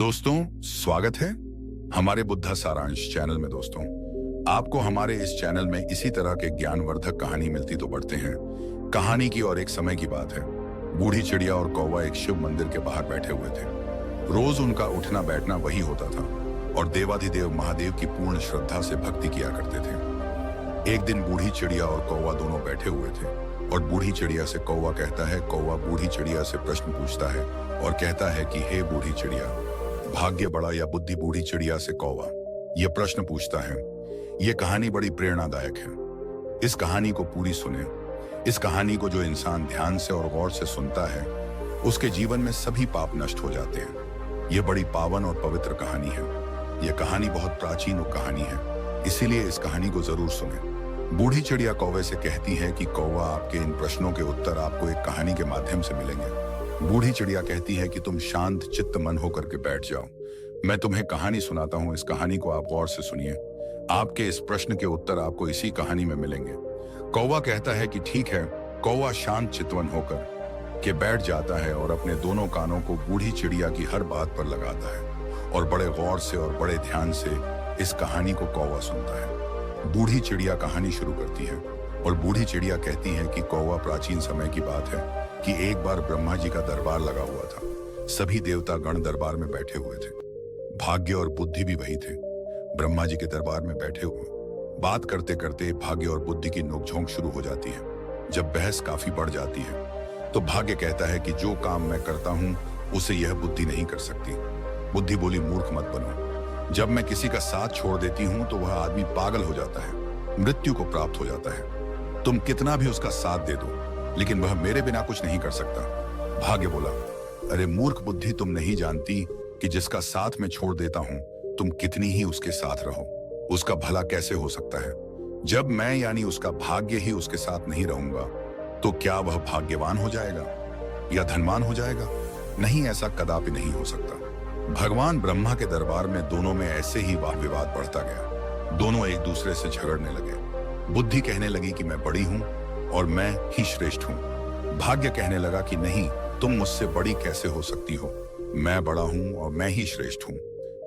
दोस्तों, स्वागत है हमारे बुद्धा सारांश चैनल में। दोस्तों, आपको हमारे इस चैनल में इसी तरह के ज्ञानवर्धक कहानी मिलती तो पढ़ते हैं। कहानी की और एक समय की बात है। बूढ़ी चिड़िया और कौवा एक शिव मंदिर के बाहर बैठे हुए थे। रोज उनका उठना बैठना वही होता था और देवाधिदेव महादेव की पूर्ण श्रद्धा से भक्ति किया करते थे। एक दिन बूढ़ी चिड़िया और कौवा दोनों बैठे हुए थे और बूढ़ी चिड़िया से कौवा कहता है, कौवा बूढ़ी चिड़िया से प्रश्न पूछता है और कहता है कि हे बूढ़ी चिड़िया, भाग्य बड़ा या बुद्धि? बूढ़ी चिड़िया से कौवा यह प्रश्न पूछता है। यह कहानी बड़ी प्रेरणादायक है। इस कहानी को पूरी सुने। इस कहानी को जो इंसान ध्यान से और गौर से सुनता है, उसके जीवन में सभी पाप नष्ट हो जाते हैं। यह बड़ी पावन और पवित्र कहानी है। यह कहानी बहुत प्राचीन कहानी है, इसीलिए इस कहानी को जरूर सुने। बूढ़ी चिड़िया कौवे से कहती है कि कौवा, आपके इन प्रश्नों के उत्तर आपको एक कहानी के माध्यम से मिलेंगे। बूढ़ी चिड़िया कहती है कि तुम शांत चित्त मन होकर के बैठ जाओ, मैं तुम्हें कहानी सुनाता हूँ। इस कहानी को आप गौर से सुनिए। आपके इस प्रश्न के उत्तर आपको इसी कहानी में मिलेंगे। कौवा कहता है कि ठीक है। कौवा शांत चितवन होकर के बैठ जाता है और अपने दोनों कानों को बूढ़ी चिड़िया की हर बात पर लगाता है और बड़े गौर से और बड़े ध्यान से इस कहानी को कौवा सुनता है। बूढ़ी चिड़िया कहानी शुरू करती है और बूढ़ी चिड़िया कहती है कि कौवा, प्राचीन समय की बात है कि एक बार ब्रह्मा जी का दरबार लगा हुआ था। सभी देवता गण दरबार में बैठे हुए थे। भाग्य और बुद्धि भी वही थे, ब्रह्मा जी के दरबार में बैठे हुए। बात करते करते भाग्य और बुद्धि की नोकझोंक शुरू हो जाती है। जब बहस काफी बढ़ जाती है तो भाग्य कहता है कि जो काम मैं करता हूं उसे यह बुद्धि नहीं कर सकती। बुद्धि बोली, मूर्ख मत बनो। जब मैं किसी का साथ छोड़ देती हूं तो वह आदमी पागल हो जाता है, मृत्यु को प्राप्त हो जाता है। तुम कितना भी उसका साथ दे दो, लेकिन वह मेरे बिना कुछ नहीं कर सकता। भाग्य बोला, अरे मूर्ख बुद्धि, तुम नहीं जानती कि जिसका साथ मैं छोड़ देता हूं तुम कितनी ही उसके साथ रहो, उसका भला कैसे हो सकता है। जब मैं यानी उसका भाग्य ही उसके साथ नहीं रहूंगा तो क्या वह भाग्यवान हो जाएगा या धनवान हो जाएगा? नहीं, ऐसा कदापि नहीं हो सकता। भगवान ब्रह्मा के दरबार में दोनों में ऐसे ही वाद विवाद बढ़ता गया। दोनों एक दूसरे से झगड़ने लगे। बुद्धि कहने लगी कि मैं बड़ी हूं और मैं ही श्रेष्ठ हूं। भाग्य कहने लगा कि नहीं, तुम मुझसे बड़ी कैसे हो सकती हो, मैं बड़ा हूं और मैं ही श्रेष्ठ हूं।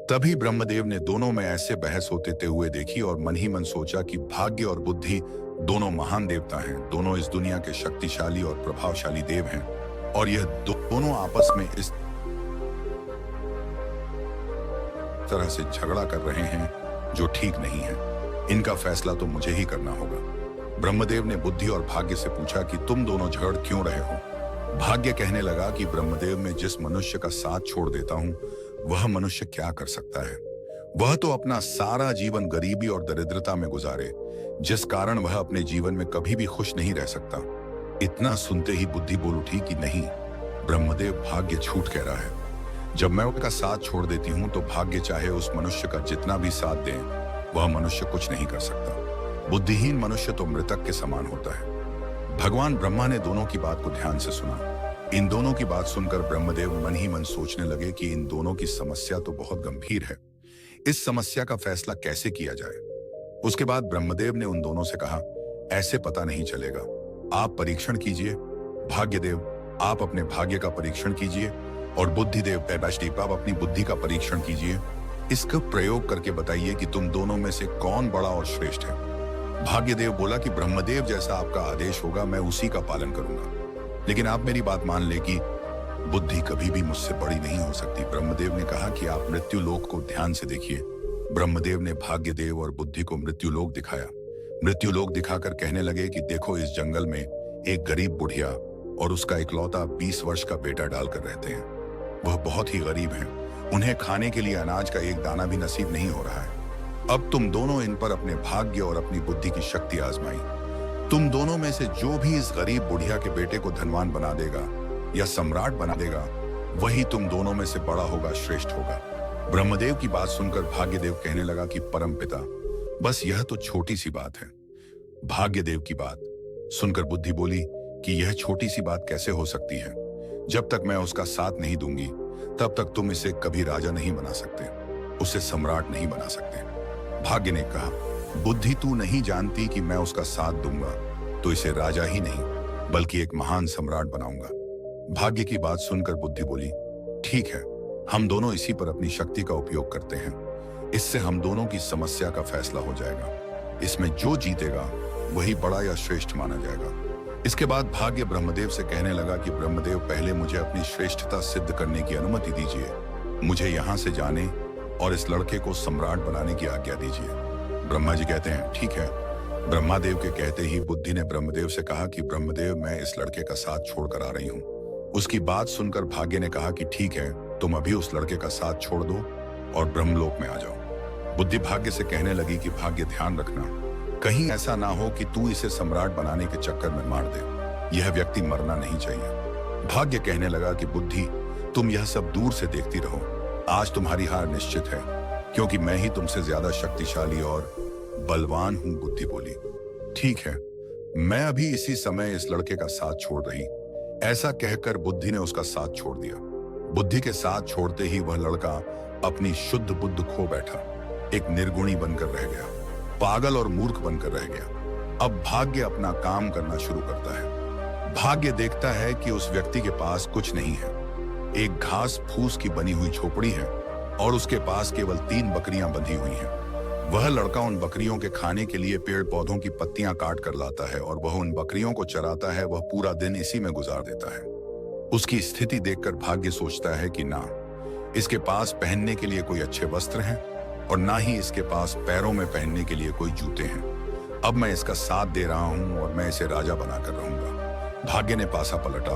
तभी ब्रह्मदेव ने दोनों में ऐसे बहस होते हुए देखी और मन ही मन सोचा कि भाग्य और बुद्धि दोनों महान देवता हैं। दोनों इस दुनिया के शक्तिशाली और प्रभावशाली देव हैं और यह दोनों आपस में इस तरह से झगड़ा कर रहे हैं जो ठीक नहीं है। इनका फैसला तो मुझे ही करना होगा। ब्रह्मदेव ने बुद्धि और भाग्य से पूछा कि तुम दोनों झगड़ क्यों रहे हो। भाग्य कहने लगा कि ब्रह्मदेव, मैं जिस मनुष्य का साथ छोड़ देता हूं वह मनुष्य क्या कर सकता है। वह तो अपना सारा जीवन गरीबी और दरिद्रता में गुजारे, जिस कारण वह अपने जीवन में कभी भी खुश नहीं रह सकता। इतना सुनते ही बुद्धि बोल उठी कि नहीं, ब्रह्मदेव, भाग्य झूठ कह रहा है। जब मैं उसका साथ छोड़ देती हूं तो भाग्य चाहे उस मनुष्य का जितना भी साथ दे, वह मनुष्य कुछ नहीं कर सकता। बुद्धिहीन मनुष्य तो मृतक के समान होता है। भगवान ब्रह्मा ने दोनों की बात को ध्यान से सुना। इन दोनों की बात सुनकर ब्रह्मदेव मन ही मन सोचने लगे कि इन दोनों की समस्या तो बहुत गंभीर है। इस समस्या का फैसला कैसे किया जाए। उसके बाद ब्रह्मदेव ने उन दोनों से कहा, ऐसे पता नहीं चलेगा, आप परीक्षण कीजिए। भाग्यदेव, आप अपने भाग्य का परीक्षण कीजिए और बुद्धिदेव, आप अपनी बुद्धि का परीक्षण कीजिए। इसका प्रयोग करके बताइए कि तुम दोनों में से कौन बड़ा और श्रेष्ठ है। भाग्यदेव बोला कि ब्रह्मदेव, जैसा आपका आदेश होगा मैं उसी का पालन करूंगा, लेकिन आप मेरी बात मान ले कि बुद्धि कभी भी मुझसे बड़ी नहीं हो सकती। ब्रह्मदेव ने कहा कि आप मृत्यु लोक को ध्यान से देखिए। ब्रह्मदेव ने भाग्यदेव और बुद्धि को मृत्यु लोक दिखाया। मृत्यु लोक दिखाकर कहने लगे कि देखो, इस जंगल में एक गरीब बुढ़िया और उसका इकलौता 20 वर्ष का बेटा डालकर रहते हैं। वह बहुत ही गरीब हैं। उन्हें खाने के लिए अनाज का एक दाना भी नसीब नहीं हो रहा है। अब तुम दोनों इन पर अपने भाग्य और अपनी बुद्धि की शक्ति आजमाई। तुम दोनों में से जो भी इस गरीब बुढ़िया के बेटे को धनवान बना देगा या सम्राट बना देगा, वही तुम दोनों में से बड़ा होगा, श्रेष्ठ होगा। ब्रह्मदेव की बात सुनकर भाग्यदेव कहने लगा कि परमपिता, बस यह तो छोटी सी बात है। भाग्यदेव की बात सुनकर बुद्धि बोली कि यह छोटी सी बात कैसे हो सकती है। जब तक मैं उसका साथ नहीं दूंगी तब तक तुम इसे कभी राजा नहीं बना सकते, उसे सम्राट नहीं बना सकते। भाग्य ने कहा, बुद्धि, तू नहीं जानती कि मैं उसका साथ दूंगा तो इसे राजा ही नहीं बल्कि एक महान सम्राट बनाऊंगा। भाग्य की बात सुनकर बुद्धि बोली, ठीक है, हम दोनों इसी पर अपनी शक्ति का उपयोग करते हैं। इससे हम दोनों की समस्या का फैसला हो जाएगा। इसमें जो जीतेगा वही बड़ा या श्रेष्ठ माना जाएगा। इसके बाद भाग्य ब्रह्मदेव से कहने लगा कि ब्रह्मदेव, पहले मुझे अपनी श्रेष्ठता सिद्ध करने की अनुमति दीजिए। मुझे यहाँ से जाने और इस लड़के को सम्राट बनाने की आज्ञा दीजिए। ब्रह्मा जी कहते हैं ठीक है। ब्रह्मादेव के कहते ही बुद्धि ने ब्रह्मदेव से कहा कि ब्रह्मदेव, मैं इस लड़के का साथ छोड़कर आ रही हूँ। उसकी बात सुनकर भाग्य ने कहा कि ठीक है, तुम अभी उस लड़के का साथ छोड़ दो और ब्रह्मलोक में आ जाओ। बुद्धि भाग्य से कहने लगी कि भाग्य, ध्यान रखना, कहीं ऐसा ना हो कि तू इसे सम्राट बनाने के चक्कर में मार दे। यह व्यक्ति मरना नहीं चाहिए। भाग्य कहने लगा कि बुद्धि, तुम यह सब दूर से देखती रहो। आज तुम्हारी हार निश्चित है, क्योंकि मैं ही तुमसे ज्यादा शक्तिशाली और बलवान हूं। बुद्धि बोली, ठीक है, मैं अभी इसी समय इस लड़के का साथ छोड़ रही। ऐसा कहकर बुद्धि ने उसका साथ छोड़ दिया। बुद्धि के साथ छोड़ते ही वह लड़का अपनी शुद्ध बुद्ध खो बैठा, एक निर्गुणी बनकर रह गया, पागल और मूर्ख बनकर रह गया। अब भाग्य अपना काम करना शुरू करता है। भाग्य देखता है कि उस व्यक्ति के पास कुछ नहीं है। एक घास फूस की बनी हुई झोपड़ी है और उसके पास केवल 3 बकरियां बंधी हुई हैं। वह लड़का उन बकरियों के खाने के लिए पेड़ पौधों की पत्तियां काट कर लाता है और वह उन बकरियों को चराता है। वह पूरा दिन इसी में गुजार देता है। उसकी स्थिति देखकर भाग्य सोचता है कि ना इसके पास पहनने के लिए कोई अच्छे वस्त्र हैं और ना ही इसके पास पैरों में पहनने के लिए कोई जूते हैं। अब मैं इसका साथ दे रहा हूं और मैं इसे राजा बनाकर रहूंगा। भाग्य ने पासा पलटा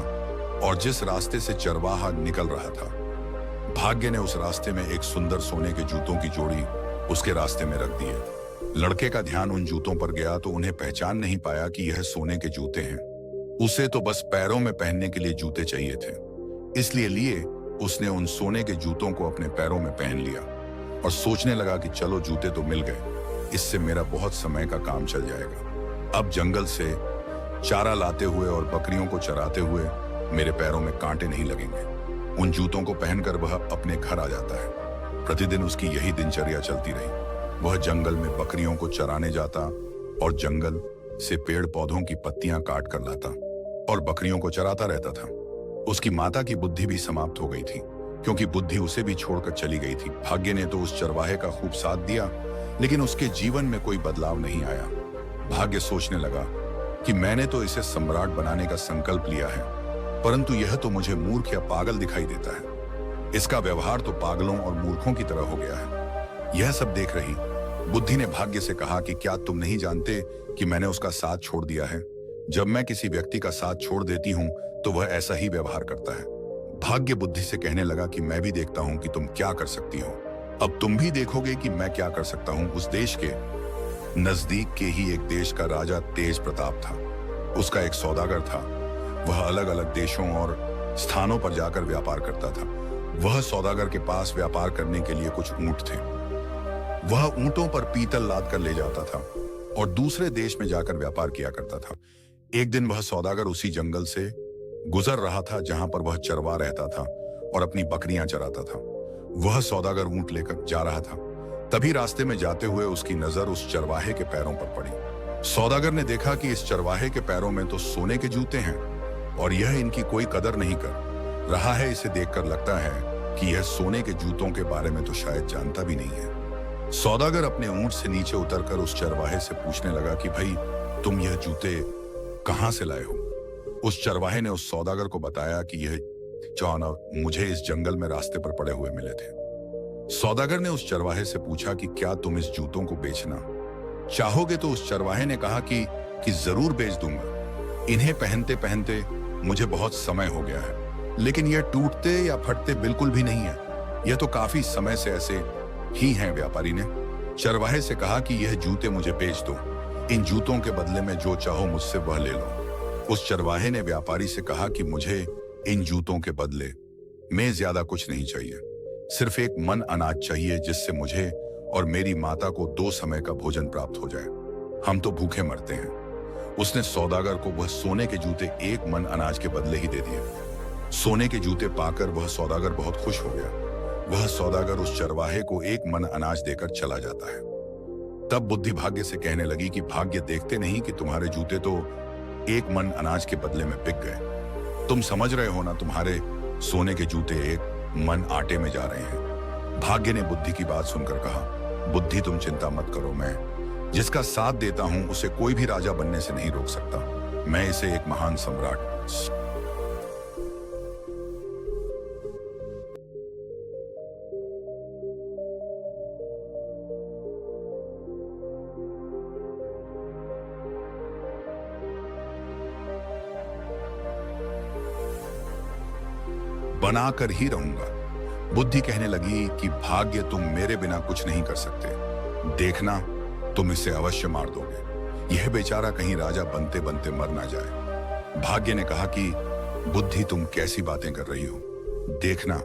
और जिस रास्ते से चरवाहा निकल रहा था, भाग्य ने उस रास्ते में एक सुंदर सोने के जूतों की जोड़ी उसके रास्ते में रख दिए। लड़के का ध्यान उन जूतों पर गया तो उन्हें पहचान नहीं पाया कि यह सोने के जूते हैं। उसे तो बस पैरों में पहनने के लिए जूते चाहिए थे, इसलिए लिए उसने उन सोने के जूतों को अपने पैरों में पहन लिया और सोचने लगा कि चलो जूते तो मिल गए, इससे मेरा बहुत समय का काम चल जाएगा। अब जंगल से चारा लाते हुए और बकरियों को चराते हुए मेरे पैरों में कांटे नहीं लगेंगे। उन जूतों को पहनकर वह अपने घर आ जाता है। प्रतिदिन उसकी यही दिनचर्या चलती रही। वह जंगल में बकरियों को चराने जाता और जंगल से पेड़ पौधों की पत्तियां काट कर लाता और बकरियों को चराता रहता था। उसकी माता की बुद्धि भी समाप्त हो गई थी, क्योंकि बुद्धि उसे भी छोड़कर चली गई थी। भाग्य ने तो उस चरवाहे का खूब साथ दिया, लेकिन उसके जीवन में कोई बदलाव नहीं आया। भाग्य सोचने लगा कि मैंने तो इसे सम्राट बनाने का संकल्प लिया है, परंतु यह तो मुझे मूर्ख या पागल दिखाई देता है। इसका व्यवहार तो पागलों और मूर्खों की तरह हो गया है। यह सब देख रही बुद्धि ने भाग्य से कहा कि क्या तुम नहीं जानते कि मैंने उसका साथ छोड़ दिया है? जब मैं किसी व्यक्ति का साथ छोड़ देती हूँ तो वह ऐसा ही व्यवहार करता है। भाग्य बुद्धि से कहने लगा कि मैं भी देखता हूँ कि तुम क्या कर सकती हो। अब तुम भी देखोगे कि मैं क्या कर सकता हूँ। उस देश के नजदीक के ही एक देश का राजा तेज प्रताप था। उसका एक सौदागर था। वह अलग अलग देशों और स्थानों पर जाकर व्यापार करता था। वह सौदागर के पास व्यापार करने के लिए कुछ ऊंट थे। वह ऊंटों पर पीतल लाद कर ले जाता था और दूसरे देश में जाकर व्यापार किया करता था। एक दिन वह सौदागर उसी जंगल से गुजर रहा था जहां पर वह चरवा रहता था और अपनी बकरियां चराता था। वह सौदागर ऊंट लेकर जा रहा था। तभी रास्ते में जाते हुए उसकी नजर उस चरवाहे के पैरों पर पड़ी। सौदागर ने देखा कि इस चरवाहे के पैरों में तो सोने के जूते हैं और यह इनकी कोई कदर नहीं कर रहा है। इसे देखकर लगता है कि यह सोने के जूतों के बारे में तो शायद जानता भी नहीं है। सौदागर अपने ऊंट से नीचे उतरकर उस चरवाहे से पूछने लगा कि भाई, तुम यह जूते कहां से लाए हो? उस चरवाहे ने उस सौदागर को बताया कि यह जौन मुझे इस जंगल में रास्ते पर पड़े हुए मिले थे। सौदागर ने उस चरवाहे से पूछा कि क्या तुम इस जूतों को बेचना चाहोगे? तो उस चरवाहे ने कहा कि जरूर बेच दूंगा। इन्हें पहनते पहनते मुझे बहुत समय हो गया है, लेकिन यह टूटते या फटते बिल्कुल भी नहीं है। यह तो काफी समय से ऐसे ही हैं। व्यापारी ने चरवाहे से कहा कि यह जूते मुझे बेच दो। इन जूतों के बदले में जो चाहो मुझसे वह ले लो। उस चरवाहे ने व्यापारी से कहा कि मुझे इन जूतों के बदले में ज्यादा कुछ नहीं चाहिए, सिर्फ एक मन अनाज चाहिए जिससे मुझे और मेरी माता को 2 समय का भोजन प्राप्त हो जाए। हम तो भूखे मरते हैं। उसने सौदागर को वह सोने के जूते 1 मन अनाज के बदले ही दे दिए। सोने के जूते पाकर वह सौदागर बहुत खुश हो गया। वह सौदागर उस चरवाहे को 1 मन अनाज देकर चला जाता है। तब बुद्धि भाग्य से कहने लगी कि भाग्य, देखते नहीं कि तुम्हारे जूते तो 1 मन अनाज के बदले में बिक गए। तुम समझ रहे हो ना, तुम्हारे सोने के जूते 1 मन आटे में जा रहे हैं। भाग्य ने बुद्धि की बात सुनकर कहा, बुद्धि तुम चिंता मत करो, मैं जिसका साथ देता हूं उसे कोई भी राजा बनने से नहीं रोक सकता। मैं इसे एक महान सम्राट बनाकर ही रहूंगा। बुद्धि कहने लगी कि भाग्य, तुम मेरे बिना कुछ नहीं कर सकते। देखना, तुम इसे अवश्य मार दोगे। यह बेचारा कहीं राजा बनते बनते मर ना जाए। भाग्य ने कहा कि बुद्धि, तुम कैसी बातें कर रही हो, देखना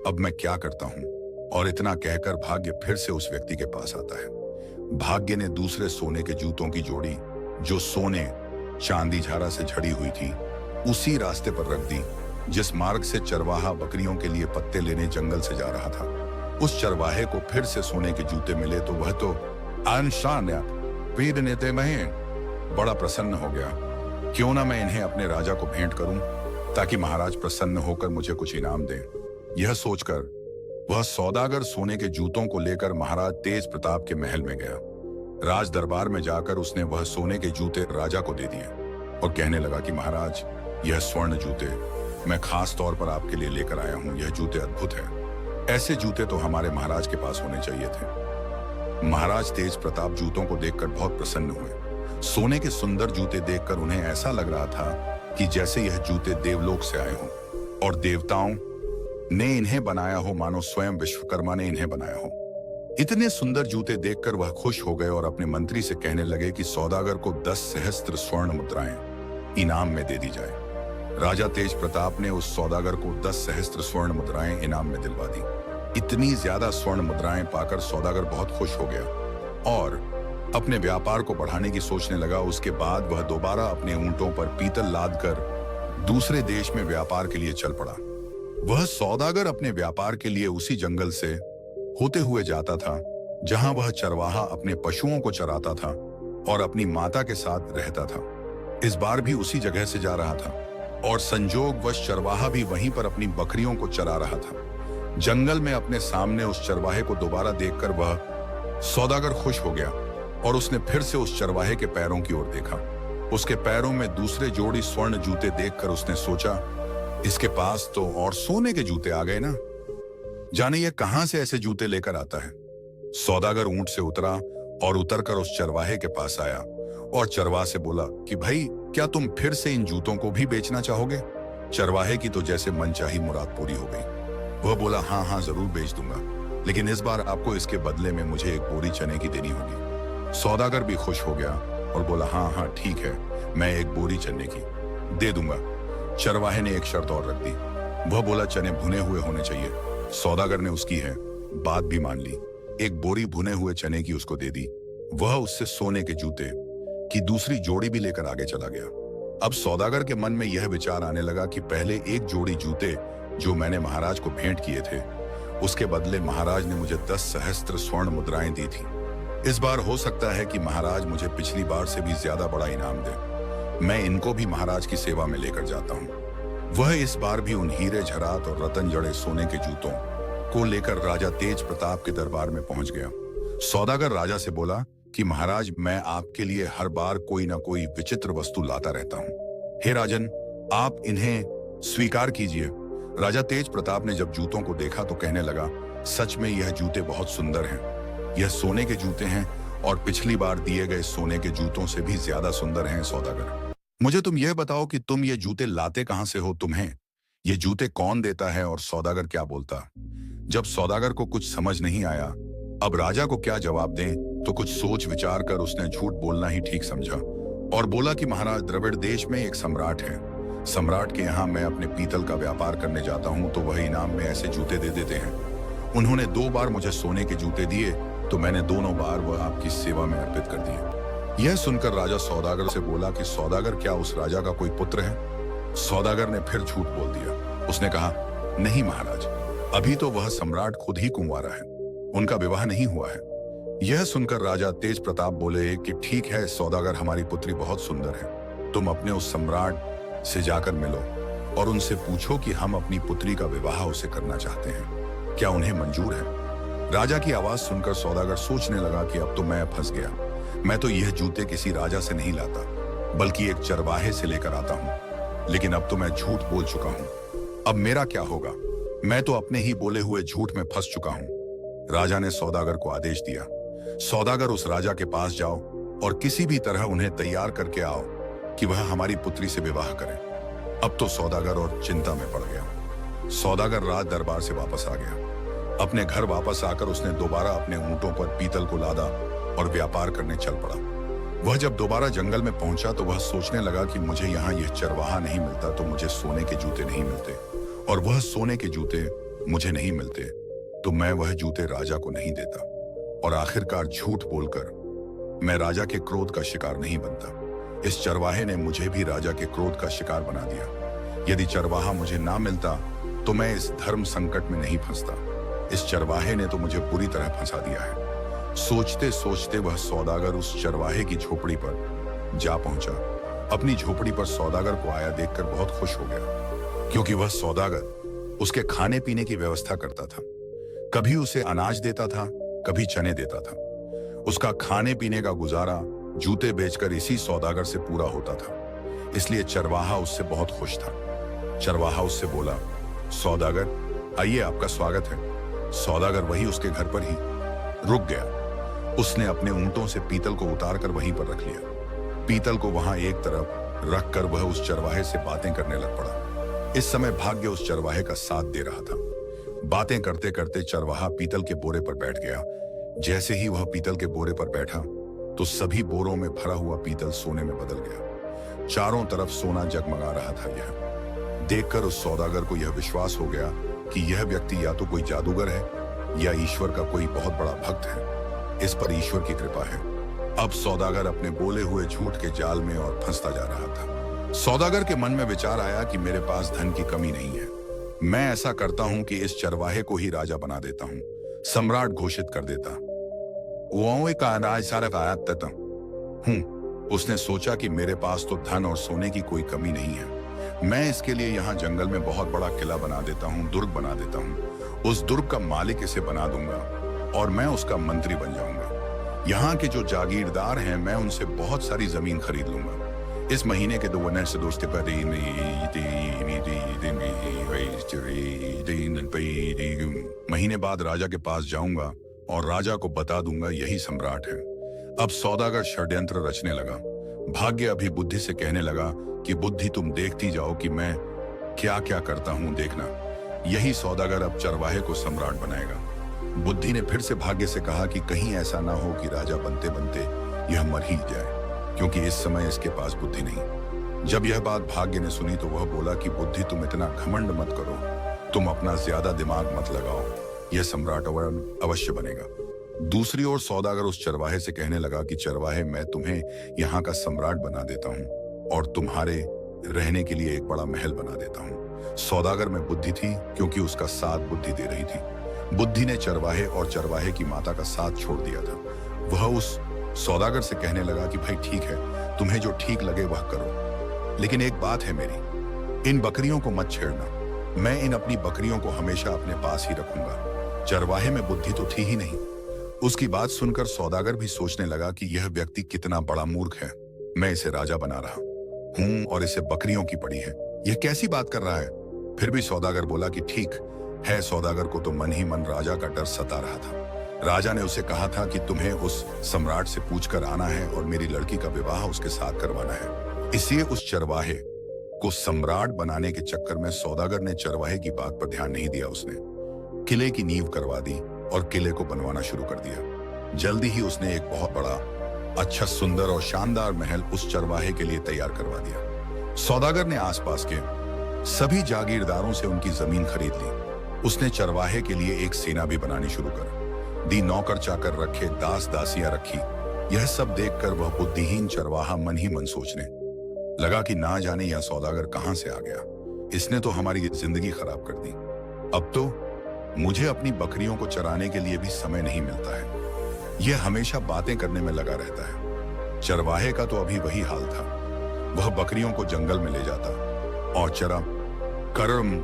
अब मैं क्या करता हूं। और इतना कहकर भाग्य फिर से उस व्यक्ति के पास आता है। भाग्य ने दूसरे सोने के जूतों की जोड़ी, जो सोने चांदी झारा से झड़ी हुई थी, उसी रास्ते पर रख दी जिस मार्ग से चरवाहा बकरियों के लिए पत्ते लेने जंगल से जा रहा था। उस चरवाहे को फिर से सोने के जूते मिले तो वह तो नेते में बड़ा प्रसन्न हो गया। क्यों ना मैं इन्हें अपने राजा को भेंट करूं, ताकि महाराज प्रसन्न होकर मुझे कुछ इनाम दें। यह सोचकर वह सौदागर सोने के जूतों को लेकर महाराज तेज प्रताप के महल में गया। राज दरबार में जाकर उसने वह सोने के जूते राजा को दे दिए और कहने लगा कि महाराज, यह स्वर्ण जूते मैं खास तौर पर आपके लिए लेकर आया हूं। यह जूते अद्भुत हैं। ऐसे जूते तो हमारे महाराज के पास होने चाहिए थे। महाराज तेज प्रताप जूतों को देखकर बहुत प्रसन्न हुए। सोने के सुंदर जूते देखकर उन्हें ऐसा लग रहा था कि जैसे यह जूते देवलोक से आए हों और देवताओं ने इन्हें बनाया हो, मानो स्वयं विश्वकर्मा ने इन्हें बनाया हो। इतने सुंदर जूते देखकर वह खुश हो गए और अपने मंत्री से कहने लगे कि सौदागर को 10 सहस्त्र स्वर्ण मुद्राएं इनाम में दे दी जाए। राजा तेज प्रताप ने उस सौदागर को 10 सहस्त्र स्वर्ण मुद्राएं इनाम में दिलवा दी। इतनी ज्यादा स्वर्ण मुद्राएं पाकर सौदागर बहुत खुश हो गया और अपने व्यापार को बढ़ाने की सोचने लगा। उसके बाद वह दोबारा अपने ऊंटों पर पीतल लाद कर दूसरे देश में व्यापार के लिए चल पड़ा। वह सौदागर अपने व्यापार के लिए उसी जंगल से होते हुए जाता था जहां वह चरवाहा अपने पशुओं को चराता था और अपनी माता के साथ रहता था। इस बार भी उसी जगह से जा रहा था और संजोगवश चरवाहा भी वहीं पर अपनी बकरियों को चरा रहा था। जंगल में अपने सामने उस चरवाहे को दोबारा देखकर वह सौदागर खुश हो गया और उसने फिर से उस चरवाहे के पैरों की ओर देखा। उसके पैरों में दूसरे जोड़ी स्वर्ण जूते देखकर उसने सोचा, इसके पास तो और सोने के जूते आ गए ना, जाने ये कहां से ऐसे जूते लेकर आता है। सौदागर ऊंट से उतरा और उतरकर उस चरवाहे के पास आया और चरवाहा से बोला कि भाई, क्या तुम फिर से इन जूतों को भी बेचना चाहोगे? चरवाहे की तो जैसे मनचाही मुराद पूरी हो गई। वह बोला, हाँ हाँ जरूर बेच दूंगा, लेकिन इस बार आपको इसके बदले में मुझे एक बोरी चने की देनी होगी। सौदागर भी खुश हो गया और बोला, हाँ हाँ ठीक है, मैं एक बोरी चने की दे दूंगा। चरवाहे ने एक शर्त और रख दी। वह बोला, चने भुने हुए होने चाहिए। सौदागर ने उसकी बात भी मान ली। एक बोरी भुने हुए चने की उसको दे दी। वह उससे सोने के जूते की दूसरी जोड़ी भी लेकर आगे चला गया। अब सौदागर के मन में यह विचार आने लगा कि पहले एक जोड़ी जूते जो मैंने महाराज को भेंट किए थे, उसके बदले महाराज ने मुझे 10 सहस्त्र स्वर्ण मुद्राएं दी थी। इस बार हो सकता है कि महाराज मुझे पिछली बार से भी ज्यादा बड़ा इनाम दे। मैं इनको भी महाराज की सेवा में लेकर जाता हूँ। वह इस बार भी उन हीरे झरात और रतन जड़े सोने के जूतों को लेकर राजा तेज प्रताप के दरबार में पहुंच गया। सौदागर राजा से बोला कि महाराज, मैं आपके लिए हर बार कोई ना कोई विचित्र वस्तु लाता रहता हूँ। हे राजन, आप इन्हें स्वीकार कीजिए। राजा तेज प्रताप ने जब जूतों को देखा तो कहने लगा, सच में यह जूते बहुत सुंदर हैं। यह सोने के जूते हैं और पिछली बार दिए गए सोने के जूतों से भी ज्यादा सुंदर हैं। सौदागर, मुझे तुम यह बताओ कि तुम ये जूते लाते कहां से हो? तुम्हें ये जूते कौन देता है? और सौदागर क्या बोलता? जब सौदागर को कुछ समझ नहीं आया अब राजा को क्या जवाब दें, तो कुछ सोच विचार कर उसने झूठ बोलना ही ठीक समझा और बोला कि महाराज, द्रविड़ देश में एक सम्राट है। सम्राट के यहाँ मैं अपने पीतल का व्यापार करने जाता हूँ तो वह इनाम में ऐसे जूते दे देते हैं। उन्होंने 2 बार मुझे सोने के जूते दिए तो मैंने दोनों बार वह आपकी सेवा में अर्पित कर दिए। यह सुनकर राजा सौदागर से बोला कि सौदागर, क्या उस राजा का कोई पुत्र है? सौदागर ने फिर झूठ बोल दिया। उसने कहा, नहीं महाराज, अभी तो वह सम्राट खुद ही कुंवारा है, उनका विवाह नहीं हुआ है। यह सुनकर राजा तेज प्रताप बोले कि ठीक है सौदागर, हमारी पुत्री बहुत सुंदर है, तुम अपने उस सम्राट से जाकर मिलो और उनसे पूछो कि हम अपनी पुत्री का विवाह उसे करना चाहते हैं, क्या उन्हें मंजूर है? राजा की आवाज सुनकर सौदागर सोचने लगा कि अब तो मैं फंस गया। मैं तो यह जूते किसी राजा से नहीं लाता, बल्कि एक चरवाहे से लेकर आता हूं। लेकिन अब तो मैं झूठ बोल चुका हूं। अब मेरा क्या होगा? मैं तो अपने ही बोले हुए झूठ में फंस चुका हूं। राजा ने सौदागर को आदेश दिया, सौदागर उस राजा के पास जाओ और किसी भी तरह उन्हें तैयार करके आओ कि वह हमारी पुत्री से विवाह करें। अब तो सौदागर और चिंता में पड़ गया। सौदागर राज दरबार से वापस आ गया। अपने घर वापस आकर उसने दोबारा अपने ऊंटों पर पीतल को लादा और व्यापार करने चल पड़ा। वह जब दोबारा जंगल में पहुंचा तो वह सोचने लगा कि मुझे यहाँ यह चरवाहा नहीं मिलता तो मुझे सोने के जूते नहीं मिलते, और वह सोने के जूते मुझे नहीं मिलते तो मैं वह जूते राजा को नहीं देता, और आखिरकार झूठ बोलकर मैं राजा के क्रोध का शिकार नहीं बनता। इस चरवाहे ने मुझे भी राजा के क्रोध का शिकार बना दिया। यदि चरवाहा मुझे ना मिलता तो मैं इस धर्म संकट में नहीं फंसता। इस चरवाहे ने तो मुझे पूरी तरह फंसा दिया है। सोचते सोचते वह सौदागर उस चरवाहे की झोपड़ी पर जा पहुंचा। अपनी झोपड़ी पर सौदागर को आया देखकर बहुत खुश हो गया, क्योंकि वह सौदागर उसके खाने पीने की व्यवस्था करता था। कभी उसे अनाज देता था, कभी चने देता था। उसका खाने पीने का गुजारा जूते बेचकर इसी सौदागर से पूरा होता था। इसलिए चरवाहा उससे बहुत खुश था। चरवाहा उससे बोला, सौदागर आइए, आपका स्वागत है। सौदागर वही उसके घर पर ही रुक गया। उसने अपने ऊंटों से पीतल को उतारकर वहीं पर रख लिया। पीतल को वहां एक तरफ रखकर वह उस चरवाहे से बातें करने लग पड़ा। इस समय भाग्य उस चरवाहे का साथ दे रहा था। बातें करते करते चरवाहा पीतल के बोरे पर बैठ गया। जैसे ही वह पीतल के बोरे पर बैठा तो सभी बोरों में भरा हुआ पीतल सोने में बदल गया। चारों तरफ सोना जगमगा रहा था। यह देखकर उस सौदागर को यह विश्वास हो गया कि यह व्यक्ति या तो कोई जादूगर है या ईश्वर का कोई बहुत बड़ा भक्त है। इस पर ईश्वर की कृपा है। अब सौदागर अपने बोले हुए झूठ के जाल में और फंसता जा रहा था। सौदागर के मन में विचार आया कि मेरे पास धन की कमी नहीं है। मैं ऐसा करता हूं कि इस चरवाहे को ही राजा बना देता हूं, सम्राट घोषित कर देता हूं। उसने सोचा कि मेरे पास तो धन और सोने की कोई कमी नहीं है। मैं इसके लिए यहाँ जंगल में बहुत बड़ा किला बना देता हूँ, दुर्ग बना देता हूँ। उस दुर्ग का मालिक इसे बना दूंगा और मैं उसका मंत्री बन जाऊंगा। यहाँ के जो जागीरदार हैं मैं उनसे बहुत सारी जमीन खरीद लूंगा। इस महीने के महीने बाद राजा के पास जाऊंगा और राजा को बता दूंगा यही सम्राट है। अब सौदागर षड्यंत्र रचने लगा। भाग्य अभी बुद्धि से कहने लगा कि बुद्धि तुम देखती जाओ कि मैं क्या क्या करता हूं, देखना। यही सौदागर अब चरवाहे को सम्राट बनाएगा। बुद्धि ने फिर से भाग्य से कहा कि कहीं ऐसा ना हो कि राजा बनते बनते यह मर ही जाए, क्योंकि इस समय इसके पास बुद्धि नहीं। जब यह बात भाग्य ने सुनी तो वह बोला कि बुद्धि तुम इतना घमंड मत करो, तुम अपना ज्यादा दिमाग मत लगाओ, यह सम्राट अवश्य बनेगा। दूसरी ओर सौदागर उस चरवाहे से कहने लगा कि चरवाहे, मैं तुम्हें यहाँ का सम्राट बना देता हूँ और तुम्हारे रहने के लिए एक बड़ा महल बना देता हूँ। सौदागर में बुद्धि थी क्योंकि उसका साथ बुद्धि दे रही थी। बुद्धि ने चरवाहे और चरवाहे की माता का साथ छोड़ दिया था। वह उस सौदागर से कहने लगा कि भाई ठीक है, तुम्हें जो ठीक लगे वह करो, लेकिन एक बात है मेरी, इन बकरियों को मत छेड़ना। मैं इन अपनी बकरियों को हमेशा अपने पास ही रखूंगा। चरवाहे में बुद्धि तो थी ही नहीं। उसकी बात सुनकर सौदागर भी सोचने लगा कि यह व्यक्ति कितना बड़ा मूर्ख है। मैं इसे राजा बना रहा हूं और इसे बकरियों की पड़ी है, यह कैसी बात कर रहा है। फिर भी सौदागर बोला कि ठीक है। सौदागर को तो मन ही मन राजा का डर सता रहा था। राजा ने उसे कहा था कि तुम्हें उस सम्राट से पूछकर आना है और मेरी लड़की का विवाह उसके साथ करवाना है। इसलिए उस चरवाहे को सम्राट बनाने के चक्कर में सौदागर ने चरवाहे की बात पर ध्यान नहीं दिया। उसने किले की नींव करवा दी और किले को बनवाना शुरू कर दिया। जल्दी ही उसने एक बहुत बड़ा, अच्छा, सुंदर और शानदार महल उस चरवाहे के लिए तैयार करवा दिया। सौदागर ने आसपास के सभी जागीरदारों से उनकी जमीन खरीद ली। उसने चरवाहे के लिए एक सेना भी बनानी शुरू कर दी। नौकर चाकर रखे, दास दासियां रखी। यह सब देखकर वह बुद्धिहीन चरवाहा मन ही मन सोचने लगा कि ना जाने यह सौदागर कहां से आ गया। इसने तो हमारी जिंदगी खराब कर दी। अब तो मुझे अपनी बकरियों को चराने के लिए भी समय नहीं मिलता है। यह हमेशा बातें करने में लगा रहता है। चरवाहे का तो अभी वही हाल था। वह बकरियों को जंगल में ले जाता और कर्म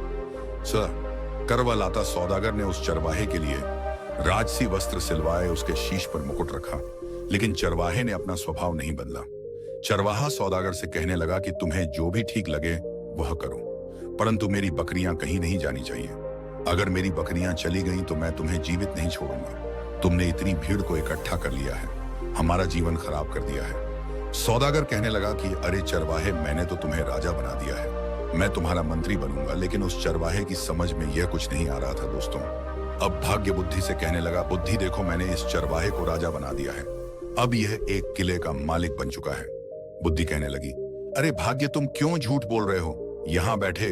सर करवलाता सौदागर ने उस चरवाहे के लिए राजसी वस्त्र सिलवाए, उसके शीश पर मुकुट रखा, लेकिन चरवाहे ने अपना स्वभाव नहीं बदला। चरवाहा सौदागर से कहने लगा कि तुम्हें जो भी ठीक लगे वह करो, परंतु मेरी बकरियां कहीं नहीं जानी चाहिए। अगर मेरी बकरियां चली गईं तो मैं तुम्हें जीवित नहीं छोड़ूंगा। तुमने इतनी भीड़ को इकट्ठा कर लिया है, हमारा जीवन खराब कर दिया है। सौदागर कहने लगा कि अरे चरवाहे, मैंने तो तुम्हें राजा बना दिया है, मैं तुम्हारा मंत्री बनूंगा। लेकिन उस चरवाहे की समझ में यह कुछ नहीं आ रहा था दोस्तों। अब भाग्य बुद्धि से कहने लगा, बुद्धि देखो, मैंने इस चरवाहे को राजा बना दिया है, अब यह एक किले का मालिक बन चुका है। बुद्धि कहने लगी, अरे भाग्य, तुम क्यों झूठ बोल रहे हो? यहाँ बैठे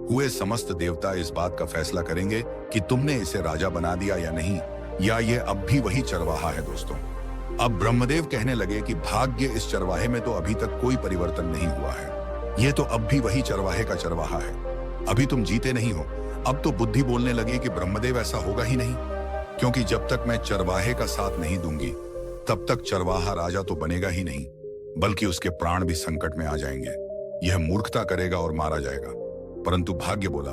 हुए समस्त देवता इस बात का फैसला करेंगे कि तुमने इसे राजा बना दिया या नहीं, या ये अब भी वही चरवाहा है दोस्तों। अब ब्रह्मदेव कहने लगे कि भाग्य, इस चरवाहे में तो अभी तक कोई परिवर्तन नहीं हुआ है, ये तो अब भी वही चरवाहे का चरवाहा है, अभी तुम जीते नहीं हो। अब तो बुद्धि बोलने लगी कि ब्रह्मदेव, ऐसा होगा ही नहीं, क्योंकि जब तक मैं चरवाहे का साथ नहीं दूंगी तब तक चरवाहा राजा तो बनेगा ही नहीं, बल्कि उसके प्राण भी संकट में आ जाएंगे। यह मूर्खता करेगा और मारा जाएगा। परंतु भाग्य बोला,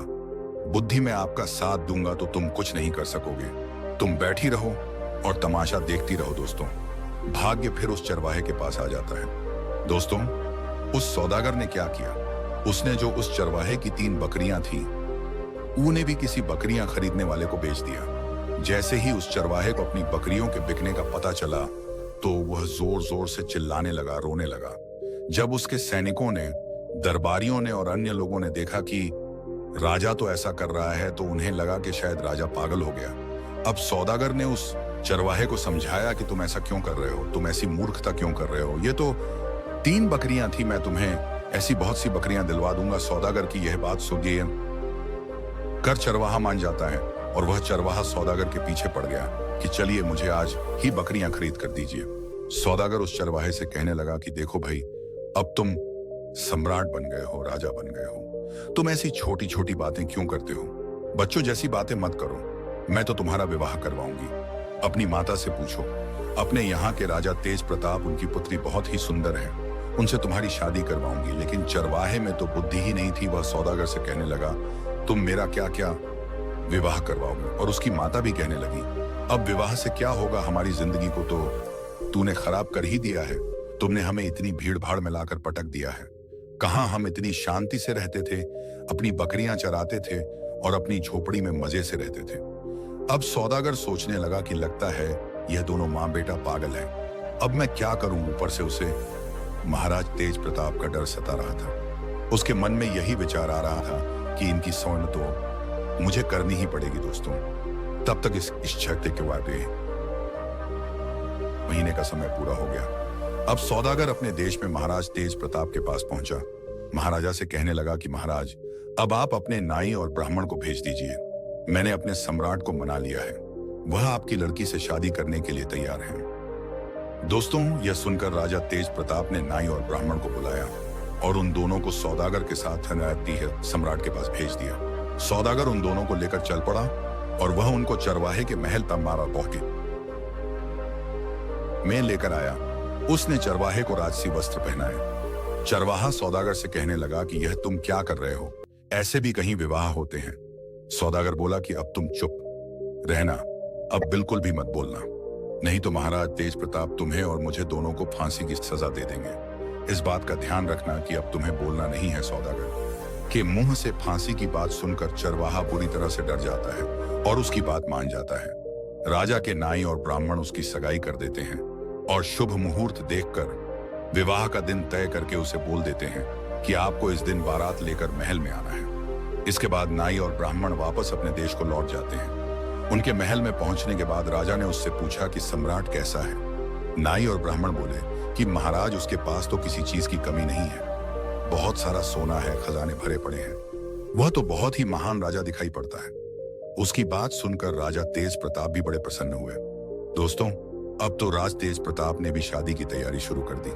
बुद्धि, मैं आपका साथ दूंगा तो तुम कुछ नहीं कर सकोगे, तुम बैठी रहो और तमाशा देखती रहो। दोस्तों, भाग्य फिर उस चरवाहे के पास आ जाता है। दोस्तों, उस सौदागर ने क्या किया, उसने जो उस चरवाहे की 3 बकरियां थी उन्हें भी किसी बकरियां खरीदने वाले को बेच दिया। जैसे ही उस चरवाहे को अपनी बकरियों के बिकने का पता चला तो वह जोर जोर से चिल्लाने लगा, रोने लगा। जब उसके सैनिकों ने, दरबारियों ने और अन्य लोगों ने देखा कि राजा तो ऐसा कर रहा है तो उन्हें लगा कि शायद राजा पागल हो गया। अब सौदागर ने उस चरवाहे को समझाया कि तुम ऐसा क्यों कर रहे हो, तुम ऐसी मूर्खता क्यों कर रहे हो, ये तो 3 बकरियां थी, मैं तुम्हें ऐसी बहुत सी बकरियां दिलवा दूंगा। सौदागर की यह बात सुन कर चरवाहा मान जाता है और वह चरवाहा सौदागर के पीछे पड़ गया कि चलिए मुझे आज ही बकरियां खरीद कर दीजिए। सौदागर उस चरवाहे से कहने लगा कि देखो भाई, अब तुम सम्राट बन गए हो, राजा बन गए हो, तुम ऐसी छोटी छोटी बातें क्यों करते हो? बच्चों जैसी बातें मत करो, मैं तो तुम्हारा विवाह करवाऊंगी। अपनी माता से पूछो, अपने यहाँ के राजा तेज प्रताप, उनकी पुत्री बहुत ही सुंदर है, उनसे तुम्हारी शादी करवाऊंगी। लेकिन चरवाहे में तो बुद्धि ही नहीं थी। वह सौदागर से कहने लगा, तुम मेरा क्या क्या विवाह करवाओगे? और उसकी माता भी कहने लगी, अब विवाह से क्या होगा, हमारी जिंदगी को तो तूने खराब कर ही दिया है। तुमने हमें इतनी भीड़ भाड़ में लाकर पटक दिया है। कहाँ हम इतनी शांति से रहते थे, अपनी बकरियां चराते थे और अपनी झोपड़ी में मजे से रहते थे। अब सौदागर सोचने लगा कि लगता है यह दोनों माँ बेटा पागल है, अब मैं क्या करूं? ऊपर से उसे महाराज तेज प्रताप का डर सता रहा था। उसके मन में यही विचार आ रहा था कि इनकी स्वर्ण तो मुझे करनी ही पड़ेगी। दोस्तों, तब तक इस छठे के वादे महीने का समय पूरा हो गया। अब सौदागर अपने देश में महाराज तेज प्रताप के पास पहुंचा। महाराजा से कहने लगा कि महाराज, अब आप अपने नाई और ब्राह्मण को भेज दीजिए, मैंने अपने सम्राट को मना लिया है, वह आपकी लड़की से शादी करने के लिए तैयार है। दोस्तों, यह सुनकर राजा तेज प्रताप ने नाई और ब्राह्मण को बुलाया और उन दोनों को सौदागर के साथ सम्राट के पास भेज दिया। सौदागर उन दोनों को लेकर चल पड़ा और वह उनको चरवाहे के महल तमारा पहुंचे में लेकर आया। उसने चरवाहे को राजसी वस्त्र पहनाए। चरवाहा सौदागर से कहने लगा कि यह तुम क्या कर रहे हो, ऐसे भी कहीं विवाह होते हैं? सौदागर बोला कि अब तुम चुप रहना, अब बिल्कुल भी मत बोलना, नहीं तो महाराज तेज प्रताप तुम्हें और मुझे दोनों को फांसी की सजा दे देंगे। इस बात का ध्यान रखना कि अब तुम्हें बोलना नहीं है। सौदागर के मुंह से फांसी की बात सुनकर चरवाहा पूरी तरह से डर जाता है और उसकी बात मान जाता है। राजा के नाई और ब्राह्मण उसकी सगाई कर देते हैं और शुभ मुहूर्त देखकर विवाह का दिन तय करके उसे बोल देते हैं कि आपको इस दिन बारात लेकर महल में आना है। इसके बाद नाई और ब्राह्मण वापस अपने देश को लौट जाते हैं। उनके महल में पहुंचने के बाद राजा ने उससे पूछा कि सम्राट कैसा है? नाई और ब्राह्मण बोले कि महाराज, उसके पास तो किसी चीज की कमी नहीं है, बहुत सारा सोना है, खजाने भरे पड़े हैं, वह तो बहुत ही महान राजा दिखाई पड़ता है। उसकी बात सुनकर राजा तेज प्रताप भी बड़े प्रसन्न हुए। दोस्तों, अब तो राज तेज प्रताप ने भी शादी की तैयारी शुरू कर दी।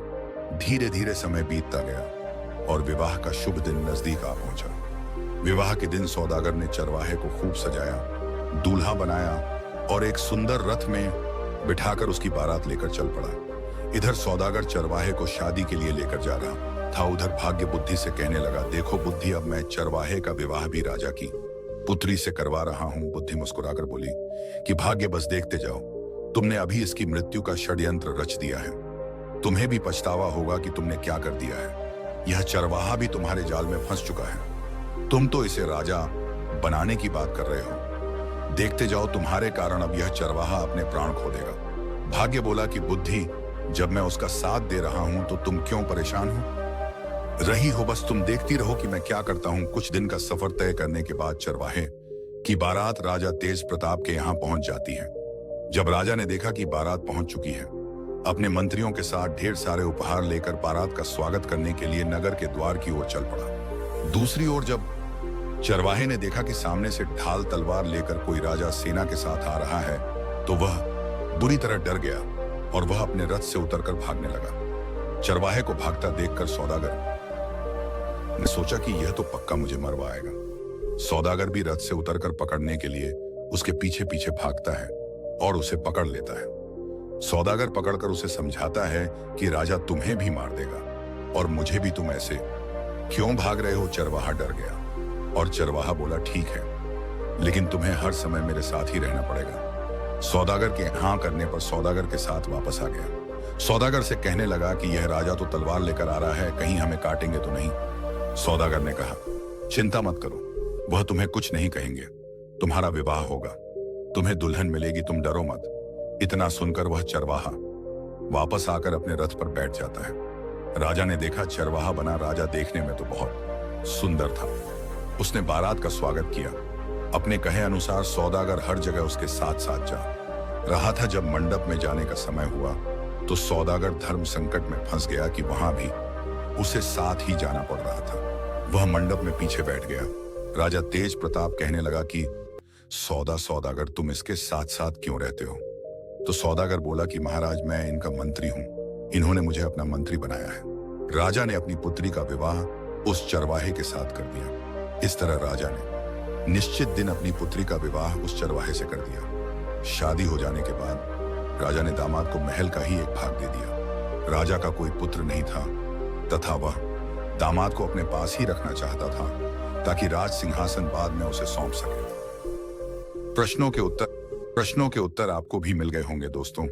धीरे धीरे समय बीतता गया और विवाह का शुभ दिन नजदीक आ पहुंचा। विवाह के दिन सौदागर ने चरवाहे को खूब सजाया, दूल्हा बनाया और एक सुंदर रथ में बिठाकर उसकी बारात लेकर चल पड़ा। इधर सौदागर चरवाहे को शादी के लिए लेकर जा रहा था उधर भाग्य बुद्धि से कहने लगा, देखो बुद्धि, अब मैं चरवाहे का विवाह भी राजा की पुत्री से करवा रहा हूं। बुद्धि मुस्कुराकर बोली कि भाग्य, बस देखते जाओ, तुमने अभी इसकी मृत्यु का षड्यंत्र रच दिया है। तुम्हें भी पछतावा होगा कि तुमने क्या कर दिया है। यह चरवाहा भी तुम्हारे जाल में फंस चुका है। तुम तो इसे राजा बनाने की बात कर रहे हो। देखते जाओ, तुम्हारे कारण अब यह चरवाहा अपने प्राण खो देगा। भाग्य बोला कि बुद्धि, जब मैं उसका साथ दे रहा हूं तो तुम क्यों परेशान हो रही हो? बस तुम देखती रहो कि मैं क्या करता हूं। कुछ दिन का सफर तय करने के बाद चरवाहे की बारात राजा तेज प्रताप के यहाँ पहुंच जाती है। जब राजा ने देखा कि बारात पहुंच चुकी है, अपने मंत्रियों के साथ ढेर सारे उपहार लेकर बारात का स्वागत करने के लिए नगर के द्वार की ओर चल पड़ा। दूसरी ओर जब चरवाहे ने देखा कि सामने से ढाल तलवार लेकर कोई राजा सेना के साथ आ रहा है, तो वह बुरी तरह डर गया और वह अपने रथ से उतरकर भागने लगा। चरवाहे को भागता देखकर सौदागर ने सोचा कि यह तो पक्का मुझे मरवाएगा। सौदागर भी रथ से उतरकर पकड़ने के लिए उसके पीछे पीछे भागता है और उसे पकड़ लेता है। सौदागर पकड़कर उसे समझाता है कि राजा तुम्हें भी मार देगा और मुझे भी। तुम ऐसे क्यों भाग रहे हो? चरवाहा डर गया और चरवाहा बोला, ठीक है, लेकिन तुम्हें हर समय मेरे साथ ही रहना पड़ेगा। सौदागर के हाँ करने पर सौदागर के साथ वापस आ गया। सौदागर से कहने लगा कि यह राजा तो तलवार लेकर आ रहा है, कहीं हमें काटेंगे तो नहीं? सौदागर ने कहा, चिंता मत करो, वह तुम्हें कुछ नहीं कहेंगे। तुम्हारा विवाह होगा, तुम्हें दुल्हन मिलेगी, तुम डरो मत। इतना सुनकर वह चरवाहा वापस आकर अपने रथ पर बैठ जाता है। राजा ने देखा चरवाहा बना राजा देखने में तो बहुत सुंदर था। उसने बारात का स्वागत किया। अपने कहे अनुसार सौदागर हर जगह उसके साथ साथ जा रहा था। जब मंडप में जाने का समय हुआ तो सौदागर धर्म संकट में फंस गया कि वहां भी उसे साथ ही जाना पड़ रहा था। वह मंडप में पीछे बैठ गया। राजा तेज प्रताप कहने लगा कि सौदागर, तुम इसके साथ साथ क्यों रहते हो? तो सौदागर बोला कि महाराज, मैं इनका मंत्री हूं, इन्होंने मुझे अपना मंत्री बनाया है। राजा ने अपनी पुत्री का विवाह उस चरवाहे के साथ कर दिया। इस तरह राजा ने निश्चित दिन अपनी पुत्री का विवाह उस चरवाहे से कर दिया। शादी हो जाने के बाद राजा ने दामाद को महल का ही एक भाग दे दिया। राजा का कोई पुत्र नहीं था तथा वह दामाद को अपने पास ही रखना चाहता था ताकि राज सिंहासन बाद में उसे सौंप सके। प्रश्नों के उत्तर आपको भी मिल गए होंगे दोस्तों।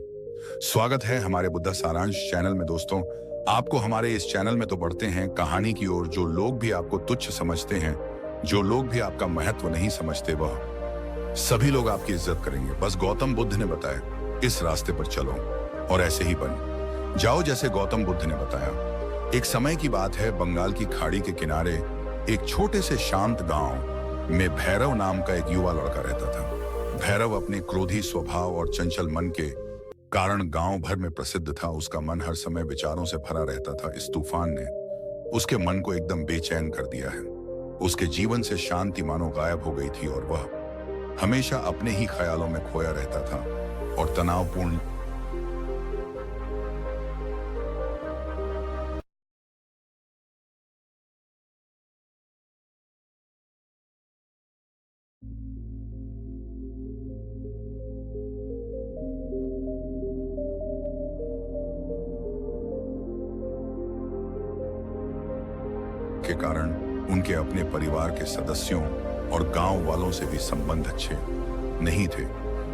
स्वागत है हमारे बुद्धा सारांश चैनल में। दोस्तों, आपको हमारे इस चैनल में तो बढ़ते हैं कहानी की ओर। जो लोग भी आपको तुच्छ समझते हैं, जो लोग भी आपका महत्व नहीं समझते, वह सभी लोग आपकी इज्जत करेंगे। बस गौतम बुद्ध ने बताया, इस रास्ते पर चलो और ऐसे ही बन जाओ जैसे गौतम बुद्ध ने बताया। एक समय की बात है, बंगाल की खाड़ी के किनारे एक छोटे से शांत गांव में भैरव नाम का एक युवा लड़का रहता था। भैरव अपने क्रोधी स्वभाव और चंचल मन के कारण गांव भर में प्रसिद्ध था। उसका मन हर समय विचारों से भरा रहता था। इस तूफान ने उसके मन को एकदम बेचैन कर दिया है। उसके जीवन से शांति मानो गायब हो गई थी और वह हमेशा अपने ही ख्यालों में खोया रहता था और तनावपूर्ण के कारण उनके अपने परिवार के सदस्यों और गांव वालों से भी संबंध अच्छे नहीं थे,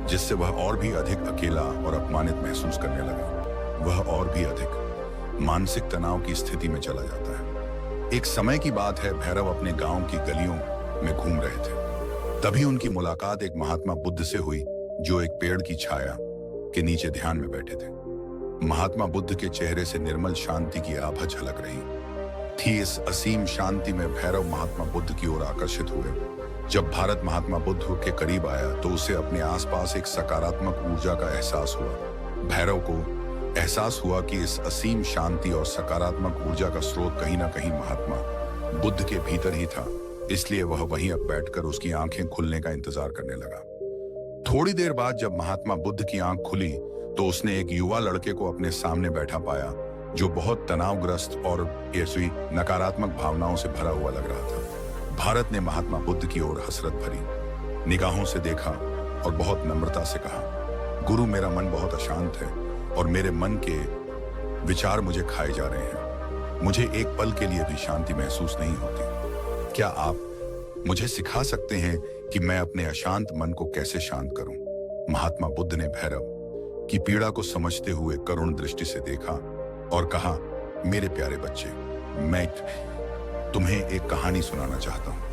जिससे वह और भी अधिक अकेला और अपमानित महसूस करने लगा। वह और भी अधिक मानसिक तनाव की स्थिति में चला जाता है। एक समय की बात है, भैरव अपने गांव की गलियों में घूम रहे थे। तभी उनकी मुलाकात एक महात्मा बुद्ध से हुई, जो एक पेड़ की छाया के नीचे ध्यान में बैठे थे। महात्मा बुद्ध के चेहरे से निर्मल शांति की आभा झलक रही थी। इस असीम शांति में भैरव महात्मा बुद्ध की ओर आकर्षित हुए। जब भारत महात्मा बुद्ध के करीब आया तो उसे अपने आसपास एक सकारात्मक ऊर्जा का एहसास हुआ। भैरव को एहसास हुआ कि इस असीम शांति और सकारात्मक ऊर्जा का स्रोत कहीं ना कहीं महात्मा बुद्ध के भीतर ही था। इसलिए वह वहीं अब बैठकर उसकी आंखें खुलने का इंतजार करने लगा। थोड़ी देर बाद जब महात्मा बुद्ध की आंख खुली तो उसने एक युवा लड़के को अपने सामने बैठा पाया, जो बहुत तनावग्रस्त और ऐसी नकारात्मक भावनाओं से भरा हुआ लग रहा था। भारत ने महात्मा बुद्ध की ओर हसरत भरी निगाहों से देखा और बहुत नम्रता से कहा, गुरु, मेरा मन बहुत अशांत है और मेरे मन के विचार मुझे खाए जा रहे हैं। मुझे एक पल के लिए भी शांति महसूस नहीं होती। क्या आप मुझे सिखा सकते हैं कि मैं अपने अशांत मन को कैसे शांत करूं? महात्मा बुद्ध ने भैरव की पीड़ा को समझते हुए करुण दृष्टि से देखा और कहा, मेरे प्यारे बच्चे, मैं तुम्हें एक कहानी सुनाना चाहता हूं।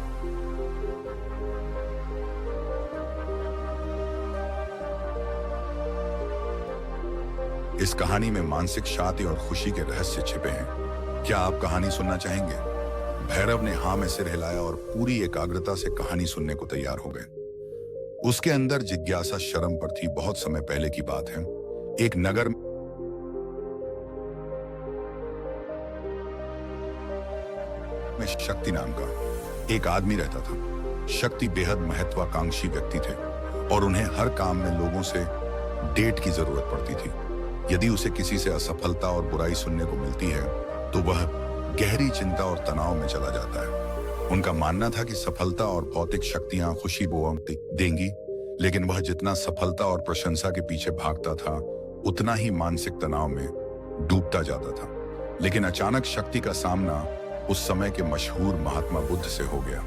इस कहानी में मानसिक शांति और खुशी के रहस्य छिपे हैं। क्या आप कहानी सुनना चाहेंगे? भैरव ने हाँ में सिर हिलाया और पूरी एकाग्रता से कहानी सुनने को तैयार हो गए। उसके अंदर जिज्ञासा शर्म पर थी। बहुत समय पहले की बात है। एक नगर में शक्ति नाम का एक आदमी रहता था। शक्ति बेहद महत्वाकांक्षी व्यक्ति थे और उन्हें हर काम में लोगों से डेट की जरूरत पड़ती थी। यदि उसे किसी से असफलता और बुराई सुनने को मिलती है तो वह गहरी चिंता और तनाव में चला जाता है। उनका मानना था कि सफलता और भौतिक शक्तियां खुशी देंगी, लेकिन वह जितना सफलता और प्रशंसा के पीछे भागता था उतना ही मानसिक तनाव में डूबता जाता था। लेकिन अचानक शक्ति का सामना उस समय के मशहूर महात्मा बुद्ध से हो गया,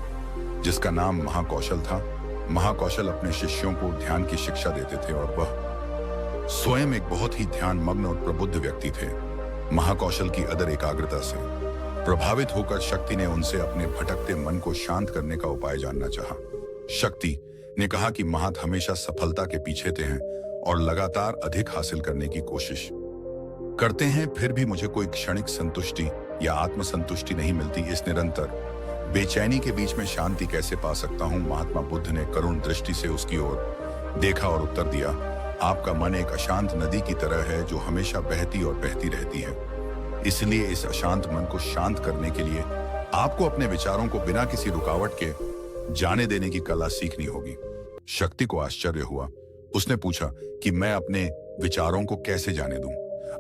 जिसका नाम महाकौशल था। महाकौशल अपने शिष्यों को ध्यान की शिक्षा देते थे और वह स्वयं एक बहुत ही ध्यान मग्न और प्रबुद्ध व्यक्ति थे। महाकौशल की अदर एकाग्रता से प्रभावित होकर शक्ति ने उनसे अपने भटकते मन को शांत करने का उपाय जानना चाहा। शक्ति ने कहा कि महात हमेशा सफलता के पीछे थे हैं और लगातार अधिक हासिल करने की कोशिश करते हैं, फिर भी मुझे कोई क्षणिक संतुष्टि या आत्मसंतुष्टि नहीं मिलती। इस निरंतर बेचैनी के बीच में शांति कैसे पा सकता हूं? महात्मा बुद्ध ने करुण दृष्टि से उसकी ओर देखा और उत्तर दिया, आपका मन एक अशांत नदी की तरह है जो हमेशा बहती और बहती रहती है। इसलिए इस अशांत मन को शांत करने के लिए आपको अपने विचारों को बिना किसी रुकावट के जाने देने की कला सीखनी होगी। शक्ति को आश्चर्य हुआ। उसने पूछा कि मैं अपने विचारों को कैसे जाने दूं?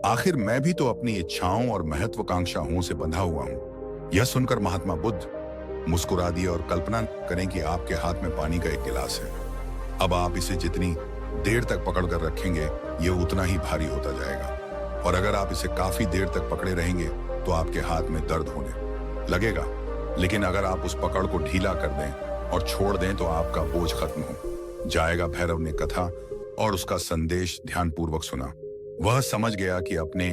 आखिर मैं भी तो अपनी इच्छाओं और महत्वाकांक्षाओं से बंधा हुआ हूं। यह सुनकर महात्मा बुद्ध मुस्कुरा दिए और कल्पना करें कि आपके हाथ में पानी का एक गिलास है। अब आप इसे जितनी देर तक पकड़कर रखेंगे यह उतना ही भारी होता जाएगा, और अगर आप इसे काफी देर तक पकड़े रहेंगे तो आपके हाथ में दर्द होने लगेगा। लेकिन अगर आप उस पकड़ को ढीला कर दें और छोड़ दें तो आपका बोझ खत्म हो जाएगा। भैरव ने कथा और उसका संदेश ध्यानपूर्वक सुना। वह समझ गया कि अपने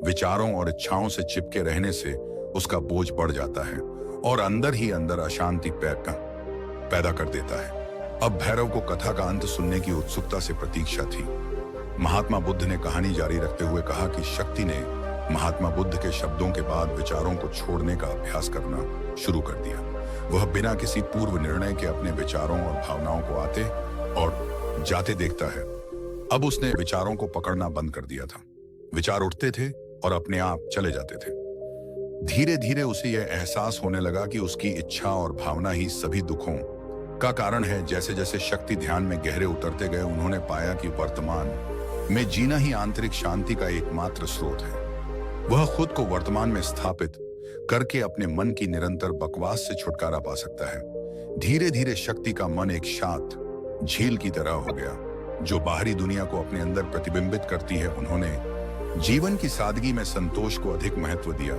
विचारों और इच्छाओं से चिपके रहने से उसका बोझ बढ़ जाता है और अंदर ही अंदर अशांति पैदा कर देता है। अब भैरव को कथा का अंत सुनने की उत्सुकता से प्रतीक्षा थी। महात्मा बुद्ध ने कहानी जारी रखते हुए कहा कि शक्ति ने महात्मा बुद्ध के शब्दों के बाद विचारों को छोड़ने का अभ्यास करना शुरू कर दिया। वह बिना किसी पूर्व निर्णय के अपने विचारों और भावनाओं को आते और जाते देखता है। अब उसने विचारों को पकड़ना बंद कर दिया था। विचार उठते थे और अपने आप चले जाते थे। धीरे धीरे उसे यह एहसास होने लगा कि उसकी इच्छा और भावना ही सभी दुखों का कारण है। जैसे जैसे शक्ति ध्यान में गहरे उतरते गए, उन्होंने पाया कि वर्तमान में जीना ही आंतरिक शांति का एकमात्र स्रोत है। वह खुद को वर्तमान में स्थापित करके अपने मन की निरंतर बकवास से छुटकारा पा सकता है। धीरे धीरे शक्ति का मन एक शांत झील की तरह हो गया जो बाहरी दुनिया को अपने अंदर प्रतिबिंबित करती है। उन्होंने जीवन की सादगी में संतोष को अधिक महत्व दिया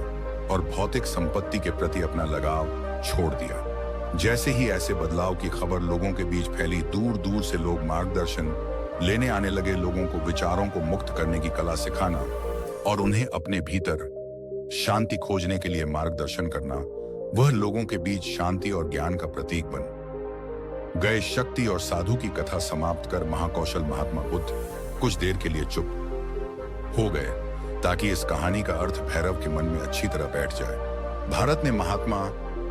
और भौतिक संपत्ति के प्रति अपना लगाव छोड़ दिया। जैसे ही ऐसे बदलाव की खबर लोगों के बीच फैली, दूर दूर से लोग मार्गदर्शन लेने आने लगे। लोगों को विचारों को मुक्त करने की कला सिखाना और उन्हें अपने भीतर शांति खोजने के लिए मार्गदर्शन करना। वह लोगों के बीच शांति और ज्ञान का प्रतीक बन गए। शक्ति और साधु की कथा समाप्त कर महाकौशल महात्मा बुद्ध कुछ देर के लिए चुप हो गए ताकि इस कहानी का अर्थ भैरव के मन में अच्छी तरह बैठ जाए। भारत ने महात्मा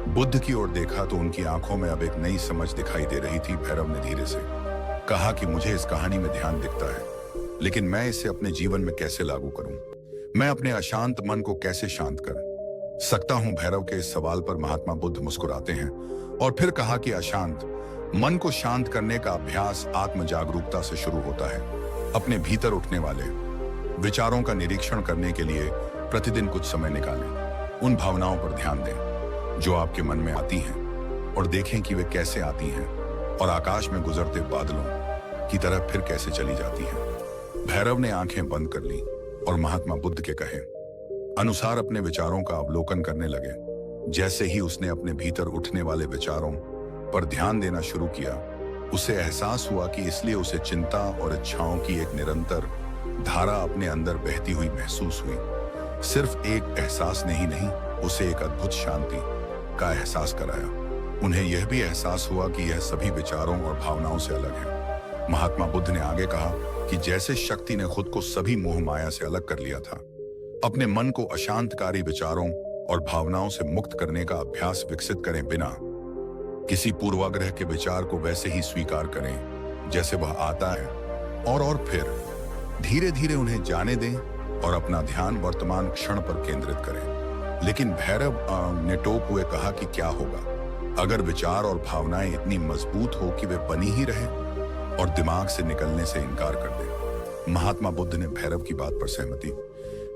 बुद्ध की ओर देखा तो उनकी आंखों में अब एक नई समझ दिखाई दे रही थी। भैरव ने धीरे से कहा कि मुझे इस कहानी में ध्यान दिखता है, लेकिन मैं इसे अपने जीवन में कैसे लागू करूं? मैं अपने अशांत मन को कैसे शांत कर सकता हूं? भैरव के इस सवाल पर महात्मा बुद्ध मुस्कुराते हैं और फिर कहा कि अशांत मन को शांत करने का अभ्यास आत्म जागरूकता से शुरू होता है। अपने भीतर उठने वाले विचारों का निरीक्षण करने के लिए प्रतिदिन कुछ समय निकालें। उन भावनाओं पर ध्यान दें जो आपके मन में आती हैं और देखें कि वे कैसे आती हैं और आकाश में गुजरते बादलों की तरह फिर कैसे चली जाती हैं। भैरव ने आंखें बंद कर ली और महात्मा बुद्ध के कहे अनुसार अपने विचारों का अवलोकन करने लगे। जैसे ही उसने अपने भीतर उठने वाले विचारों पर ध्यान देना शुरू किया, उसे एहसास हुआ कि इसलिए उसे चिंता और इच्छाओं की एक निरंतर धारा अपने अंदर बहती हुई महसूस हुई। सिर्फ एक एहसास ने ही नहीं, उसे एक अद्भुत शांति का एहसास कराया। उन्हें यह भी एहसास हुआ कि यह सभी विचारों और भावनाओं से अलग है। महात्मा बुद्ध ने आगे कहा कि जैसे शक्ति ने खुद को सभी मोह माया से अलग कर लिया था, अपने मन को अशांतकारी विचारों और भावनाओं से मुक्त करने का अभ्यास विकसित करें। बिना किसी पूर्वाग्रह के विचार को वैसे ही स्वीकार करें जैसे वह आता है, और फिर धीरे धीरे उन्हें जाने दें और अपना ध्यान वर्तमान क्षण पर केंद्रित करें। लेकिन भैरव ने टोक हुए कहा कि क्या होगा अगर विचार और भावनाएं इतनी मजबूत हो कि वे बनी ही रहे और दिमाग से निकलने से इनकार कर दें। महात्मा बुद्ध ने भैरव की बात पर सहमति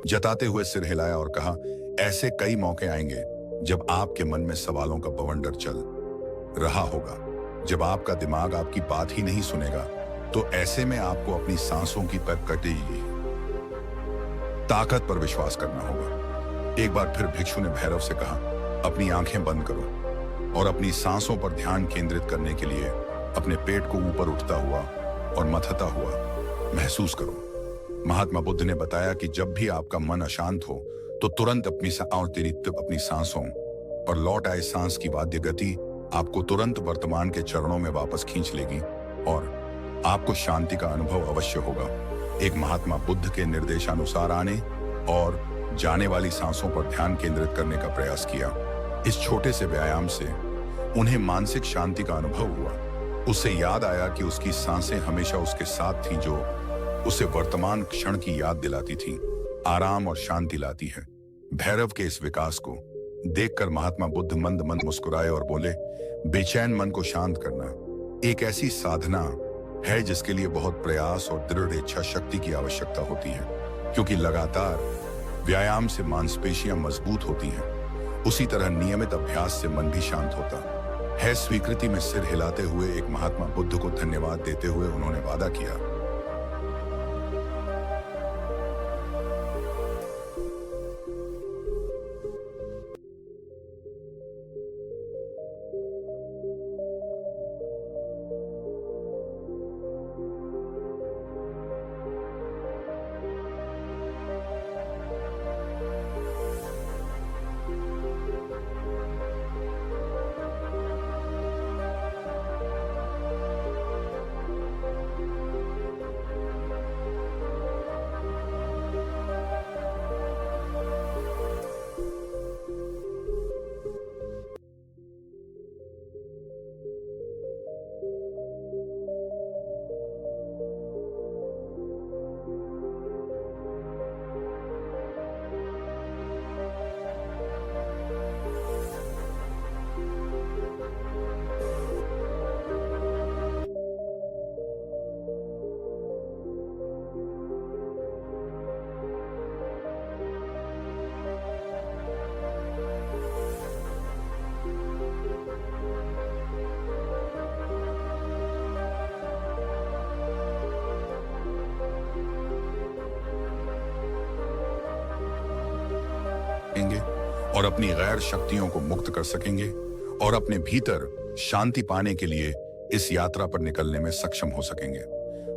जताते हुए सिर हिलाया और कहा, ऐसे कई मौके आएंगे जब आपके मन में सवालों का बवंडर चल रहा होगा, जब आपका दिमाग आपकी बात ही नहीं सुनेगा। तो ऐसे में आपको अपनी सांसों की कटी ताकत पर विश्वास करना होगा। एक बार फिर भिक्षु ने भैरव से कहा, अपनी आंखें बंद करो और अपनी सांसों पर ध्यान केंद्रित करने के लिए अपने पेट को ऊपर उठता हुआ और मथता हुआ महसूस करो। महात्मा बुद्ध ने बताया कि जब भी आपका मन अशांत हो तो तुरंत अपनी सांसों पर लौट आए। सांस की वाद्य गति आपको तुरंत वर्तमान के चरणों में वापस खींच लेगी और आपको शांति का अनुभव अवश्य होगा। एक महात्मा बुद्ध के निर्देशानुसार आने और जाने वाली सांसों पर ध्यान केंद्रित करने का प्रयास किया। इस छोटे से व्यायाम से उन्हें मानसिक शांति का अनुभव हुआ। उसे याद आया कि उसकी सांसें हमेशा उसके साथ थी, जो उसे वर्तमान क्षण की याद दिलाती थी, आराम और शांति लाती है। भैरव के इस विकास को देखकर महात्मा बुद्ध मंद मंद मुस्कुराए और बोले, बेचैन मन को शांत करना एक ऐसी साधना है जिसके लिए बहुत प्रयास और दृढ़ इच्छा शक्ति की आवश्यकता होती है, क्योंकि लगातार व्यायाम से मांसपेशियां मजबूत होती हैं, उसी तरह नियमित अभ्यास से मन भी शांत होता है। स्वीकृति में सिर हिलाते हुए एक महात्मा बुद्ध को धन्यवाद देते हुए उन्होंने वादा किया, और अपनी गैर शक्तियों को मुक्त कर सकेंगे और अपने भीतर शांति पाने के लिए इस यात्रा पर निकलने में सक्षम हो सकेंगे।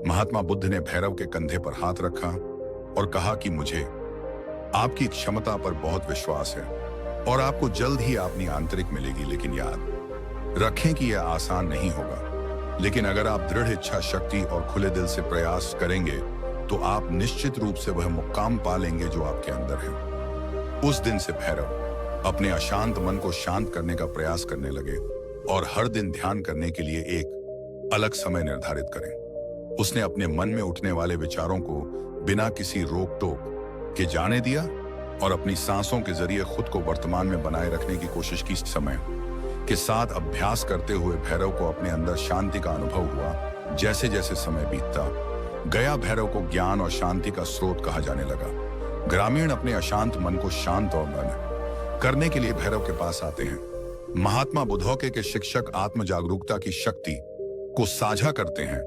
महात्मा बुद्ध ने भैरव के कंधे पर हाथ रखा और कहा कि मुझे आपकी क्षमता पर बहुत विश्वास है और आपको जल्द ही अपनी आंतरिक मिलेगी, लेकिन याद रखें कि यह आसान नहीं होगा। लेकिन अगर आप दृढ़ इच्छा शक्ति और खुले दिल से प्रयास करेंगे तो आप निश्चित रूप से वह मुकाम पा लेंगे जो आपके अंदर है। उस दिन से भैरव अपने अशांत मन को शांत करने का प्रयास करने लगे और हर दिन ध्यान करने के लिए एक अलग समय निर्धारित करें। उसने अपने मन में उठने वाले विचारों को बिना किसी रोक टोक के जाने दिया और अपनी सांसों के जरिए खुद को वर्तमान में बनाए रखने की कोशिश की। समय के साथ अभ्यास करते हुए भैरव को अपने अंदर शांति का अनुभव हुआ। जैसे जैसे समय बीतता गया, भैरव को ज्ञान और शांति का स्रोत कहा जाने लगा। ग्रामीण अपने अशांत मन को शांत और मन करने के लिए भैरव के पास आते हैं। महात्मा बुद्ध के शिक्षक आत्म जागरूकता की शक्ति को साझा करते हैं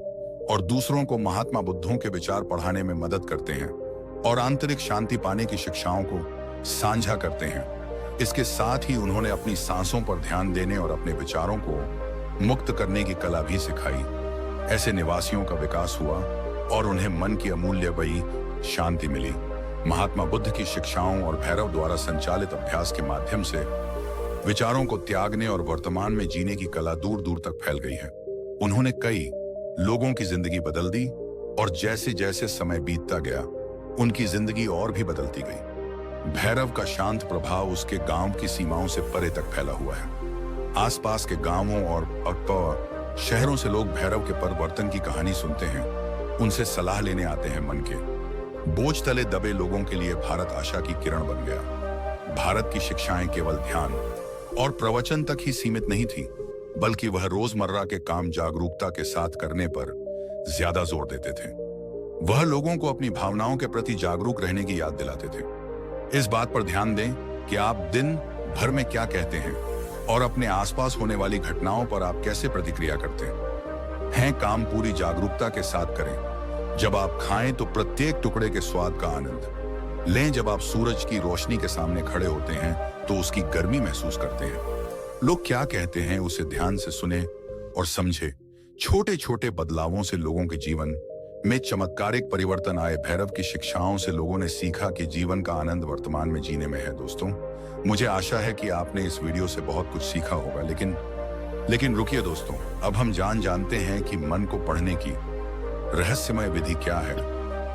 और दूसरों को महात्मा बुद्धों के विचार पढ़ाने में मदद करते हैं और आंतरिक शांति पाने की शिक्षाओं को साझा करते हैं। इसके साथ ही उन्होंने अपनी सांसों पर ध्यान देने और अपने विचारों को मुक्त करने की कला भी सिखाई। ऐसे निवासियों का विकास हुआ और उन्हें मन की अमूल्य वही शांति मिली। महात्मा बुद्ध की शिक्षाओं और भैरव द्वारा संचालित अभ्यास के माध्यम से विचारों को त्यागने और वर्तमान में जीने की कला दूर दूर तक फैल गई है। उन्होंने कई लोगों की जिंदगी बदल दी और जैसे जैसे समय बीतता गया उनकी जिंदगी और भी बदलती गई। भैरव का शांत प्रभाव उसके गांव की सीमाओं से परे तक फैला हुआ है। आसपास के गांवों और शहरों से लोग भैरव के परिवर्तन की कहानी सुनते हैं, उनसे सलाह लेने आते हैं। मन के बोझ तले दबे लोगों के लिए भारत आशा की किरण बन गया। भारत की शिक्षाएं केवल ध्यान और प्रवचन तक ही सीमित नहीं थी, बल्कि वह रोजमर्रा के काम जागरूकता के साथ करने पर ज्यादा जोर देते थे। वह लोगों को अपनी भावनाओं के प्रति जागरूक रहने की याद दिलाते थे। इस बात पर ध्यान दें कि आप दिन भर में क्या कहते हैं और अपने आसपास होने वाली घटनाओं पर आप कैसे प्रतिक्रिया करते हैं। काम पूरी जागरूकता के साथ करें। जब आप खाएं तो प्रत्येक टुकड़े के स्वाद का आनंद लें। जब आप सूरज की रोशनी के सामने खड़े होते हैं तो उसकी गर्मी महसूस करते हैं। लोग क्या कहते हैं उसे ध्यान से सुने और समझे। छोटे छोटे बदलावों से लोगों के जीवन में चमत्कारिक परिवर्तन आए। भैरव की शिक्षाओं से लोगों ने सीखा कि जीवन का आनंद वर्तमान में जीने में है। दोस्तों, मुझे आशा है कि आपने इस वीडियो से बहुत कुछ सीखा होगा, लेकिन रुकिए दोस्तों, अब हम जानते हैं कि मन को पढ़ने की रहस्यमय विधि क्या है।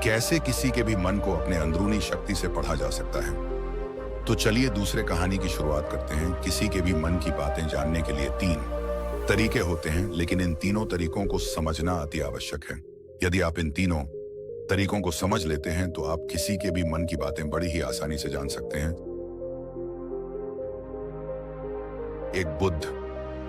कैसे किसी के भी मन को अपने अंदरूनी शक्ति से पढ़ा जा सकता है। तो चलिए दूसरे कहानी की शुरुआत करते हैं। किसी के भी मन की बातें जानने के लिए 3 तरीके होते हैं, लेकिन इन तीनों तरीकों को समझना अति आवश्यक है। यदि आप इन तीनों तरीकों को समझ लेते हैं तो आप किसी के भी मन की बातें बड़ी ही आसानी से जान सकते हैं। एक बुद्ध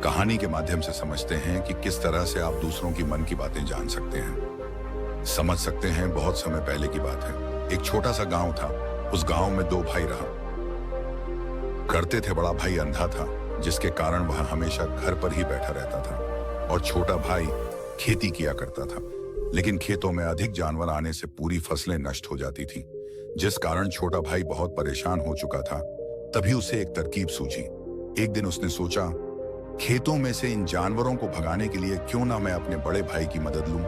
कहानी के माध्यम से समझते हैं कि किस तरह से आप दूसरों की मन की बातें जान सकते हैं, समझ सकते हैं। बहुत समय पहले की बात है। एक छोटा सा गांव था। उस गांव में 2 भाई रहा करते थे। बड़ा भाई अंधा था, जिसके कारण वह हमेशा घर पर ही बैठा रहता था, और छोटा भाई खेती किया करता था। लेकिन खेतों में अधिक जानवर आने से पूरी फसलें नष्ट हो जाती थी, जिस कारण छोटा भाई बहुत परेशान हो चुका था। तभी उसे एक तरकीब सूझी। एक दिन उसने सोचा, खेतों में से इन जानवरों को भगाने के लिए क्यों ना मैं अपने बड़े भाई की मदद लूं।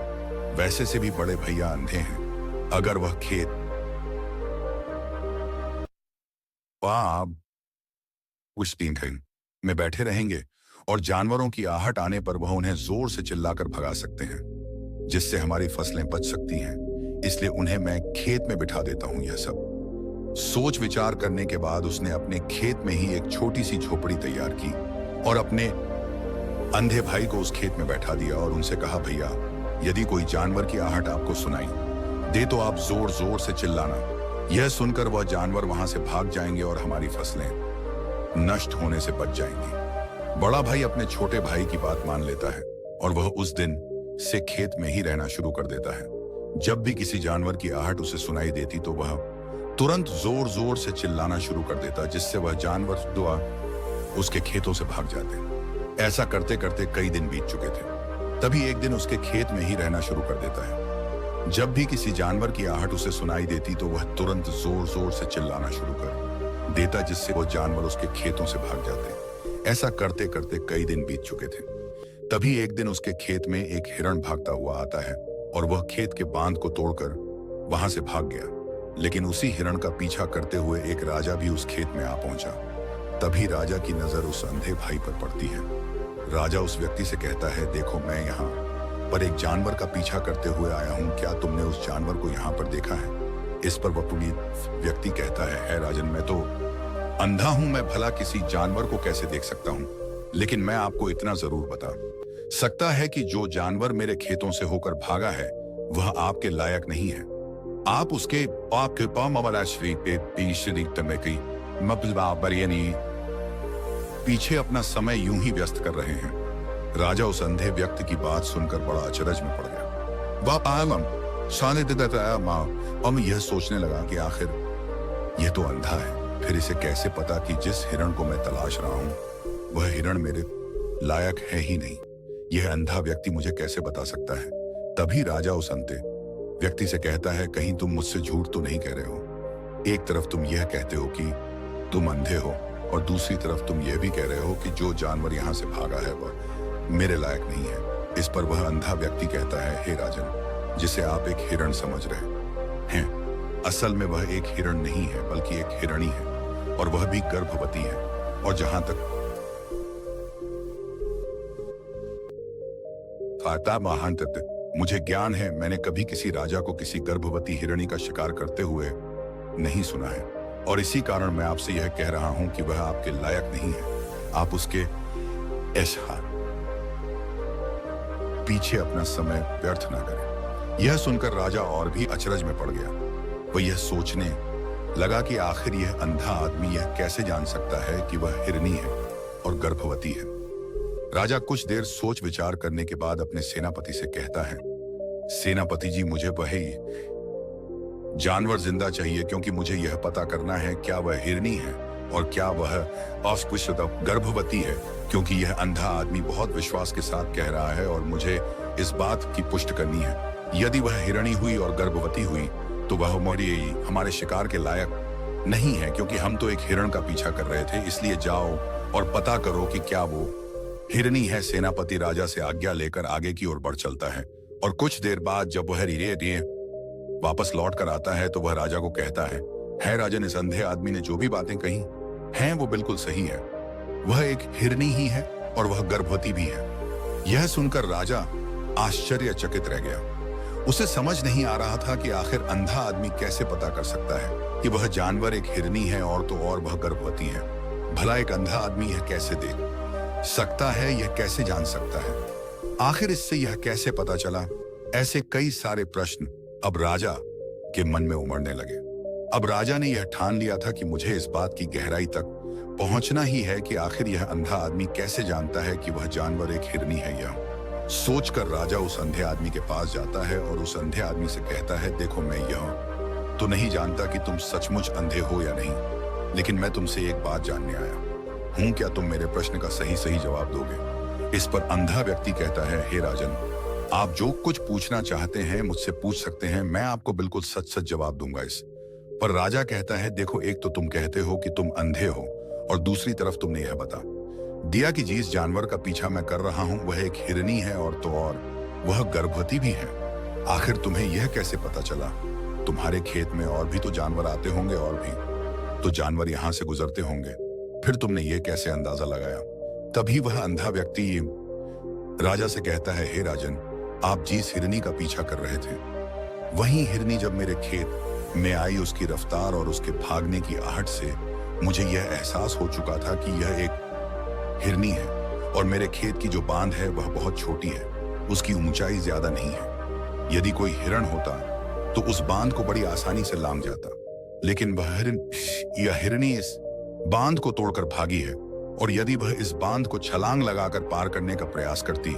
वैसे से भी बड़े भैया अंधे हैं। अगर वह खेत उस में बैठे रहेंगे और जानवरों की आहट आने पर वह उन्हें जोर से चिल्लाकर भगा सकते हैं, जिससे हमारी फसलें बच सकती हैं। इसलिए उन्हें मैं खेत में बिठा देता हूं। यह सब सोच विचार करने के बाद उसने अपने खेत में ही एक छोटी सी झोपड़ी तैयार की और अपने अंधे भाई को उस खेत में बैठा दिया और उनसे कहा, भैया, यदि कोई जानवर की आहट आपको सुनाई दे तो आप जोर जोर से चिल्लाना। यह सुनकर वह जानवर वहां से भाग जाएंगे और हमारी फसलें नष्ट होने से बच जाएंगी। बड़ा भाई अपने छोटे भाई की बात मान लेता है और वह उस दिन से खेत में ही रहना शुरू कर देता है। जब भी किसी जानवर की आहट उसे सुनाई देती तो वह तुरंत जोर जोर से चिल्लाना शुरू कर देता, जिससे वह जानवर उसके खेतों से भाग जाते। ऐसा करते करते कई दिन बीत चुके थे। तभी एक दिन उसके खेत में ही रहना शुरू कर देता है। जब भी किसी जानवर की आहट उसे सुनाई देती तो वह तुरंत जोर जोर से चिल्लाना शुरू कर देता, जिससे वो जानवर उसके खेतों से भाग जाते। ऐसा करते करते कई दिन बीत चुके थे। तभी एक दिन उसके खेत में एक हिरण भागता हुआ आता है और वह खेत के बांध को तोड़कर वहां से भाग गया। लेकिन उसी हिरण का पीछा करते हुए एक राजा भी उस खेत में आ पहुंचा। तभी राजा की नजर उस अंधे भाई पर पड़ती है। राजा उस व्यक्ति से कहता है, देखो, मैं यहाँ पर एक जानवर का पीछा करते हुए आया हूँ। क्या तुमने उस जानवर को यहाँ पर देखा है? इस पर वह पुनीत व्यक्ति कहता है, राजन, मैं तो अंधा हूं। मैं भला किसी जानवर को कैसे देख सकता हूं? लेकिन मैं आपको इतना जरूर बता सकता है कि जो जानवर मेरे खेतों से होकर भागा है वह आपके लायक नहीं है। आप उसके पीछे अपना समय यूं ही व्यस्त कर रहे हैं। राजा उस अंधे व्यक्ति की बात सुनकर बड़ा अचरज में पड़ गया। यह सोचने लगा कि आखिर यह तो अंधा है, फिर इसे कैसे पता कि जिस हिरण को मैं तलाश रहा हूं वह हिरण मेरे लायक है ही नहीं। यह अंधा व्यक्ति मुझे कैसे बता सकता है? तभी राजा उस अंधे व्यक्ति से कहता है, कहीं तुम मुझसे झूठ तो नहीं कह रहे हो? एक तरफ तुम यह कहते हो कि तुम अंधे हो और दूसरी तरफ तुम यह भी कह रहे हो कि जो जानवर यहाँ से भागा है वह मेरे लायक नहीं है। इस पर वह अंधा व्यक्ति कहता है, हे राजन, जिसे आप एक हिरण समझ रहे हैं, असल में वह एक हिरण नहीं है बल्कि एक हिरणी है, और वह भी गर्भवती है। और जहां तक महान तत्व मुझे ज्ञान है, मैंने कभी किसी राजा को किसी गर्भवती हिरणी का शिकार करते हुए नहीं सुना है, और इसी कारण मैं आपसे यह कह रहा हूं कि वह आपके लायक नहीं है। आप उसके ऐसा पीछे अपना समय व्यर्थ ना करें। यह सुनकर राजा और भी अचरज में पड़ गया। वह यह सोचने लगा कि आखिर यह अंधा आदमी यह कैसे जान सकता है कि वह हिरनी है और गर्भवती है। राजा कुछ देर सोच विचार करने के बाद अपने सेनापति से कहता है, सेनापति जी, मुझे वही जानवर जिंदा चाहिए, क्योंकि मुझे यह पता करना है क्या वह हिरनी है और क्या वह अस्पृश्यता गर्भवती है, क्योंकि यह अंधा आदमी बहुत विश्वास के साथ कह रहा है और मुझे इस बात की पुष्टि करनी है। यदि वह हिरणी हुई और गर्भवती हुई तो वह हमारे शिकार के लायक नहीं है, क्योंकि हम तो एक हिरण का पीछा कर रहे थे। इसलिए जाओ और पता करो कि क्या वो हिरनी है। सेनापति राजा से आज्ञा लेकर आगे की ओर बढ़ चलता है, और कुछ देर बाद जब वह वापस लौट कर आता है तो वह राजा को कहता है राजन, इस अंधे आदमी ने जो भी बातें कही हैं वो बिल्कुल सही है। वह एक हिरनी ही है और वह गर्भवती भी है। यह सुनकर राजा आश्चर्यचकित रह गया। उसे समझ नहीं आ रहा था कि आखिर अंधा आदमी कैसे पता कर सकता है कि वह जानवर एक हिरनी है और तो और वह गर्भवती है। भला एक अंधा आदमी यह कैसे देख सकता है, यह कैसे जान सकता है? आखिर इससे यह कैसे पता चला? ऐसे कई सारे प्रश्न अब राजा के मन में उमड़ने लगे। अब राजा ने यह ठान लिया था कि मुझे इस बात की गहराई तक पहुंचना ही है कि आखिर यह अंधा आदमी कैसे जानता है कि वह जानवर एक हिरनी है। यह सोचकर राजा उस अंधे आदमी के पास जाता है और उस अंधे आदमी से कहता है, देखो, मैं यह तो नहीं जानता कि तुम सचमुच अंधे हो या नहीं, लेकिन मैं तुमसे एक बात जानने आया हूं, क्या तुम मेरे प्रश्न का सही सही जवाब दोगे? इस पर अंधा व्यक्ति कहता है, हे राजन, आप जो कुछ पूछना चाहते हैं मुझसे पूछ सकते हैं, मैं आपको बिल्कुल सच सच जवाब दूंगा। इस पर राजा कहता है, देखो, एक तो तुम कहते हो कि तुम अंधे हो और दूसरी तरफ तुमने यह बता दिया कि जिस जानवर का पीछा मैं कर रहा हूं वह एक हिरनी है और तो और वह गर्भवती भी है। आखिर तुम्हें यह कैसे पता चला? तुम्हारे खेत में और भी तो जानवर आते होंगे और भी तो जानवर यहां से गुजरते होंगे, फिर तुमने ये कैसे अंदाजा लगाया? तभी वह अंधा व्यक्ति राजा से कहता है, हे राजन, आप जिस हिरनी का पीछा कर रहे थे वही हिरनी जब मेरे खेत में आई, उसकी रफ्तार और उसके भागने की आहट से मुझे यह एहसास हो चुका था कि यह एक हिरनी है, और मेरे खेत की जो बांध है वह बहुत छोटी है, उसकी ऊंचाई ज्यादा नहीं है। यदि कोई हिरण होता तो उस बांध को बड़ी आसानी से लांघ जाता, लेकिन यह हिरनी इस बांध को तोड़कर भागी है, और यदि वह इस बांध को छलांग लगाकर पार करने का प्रयास करती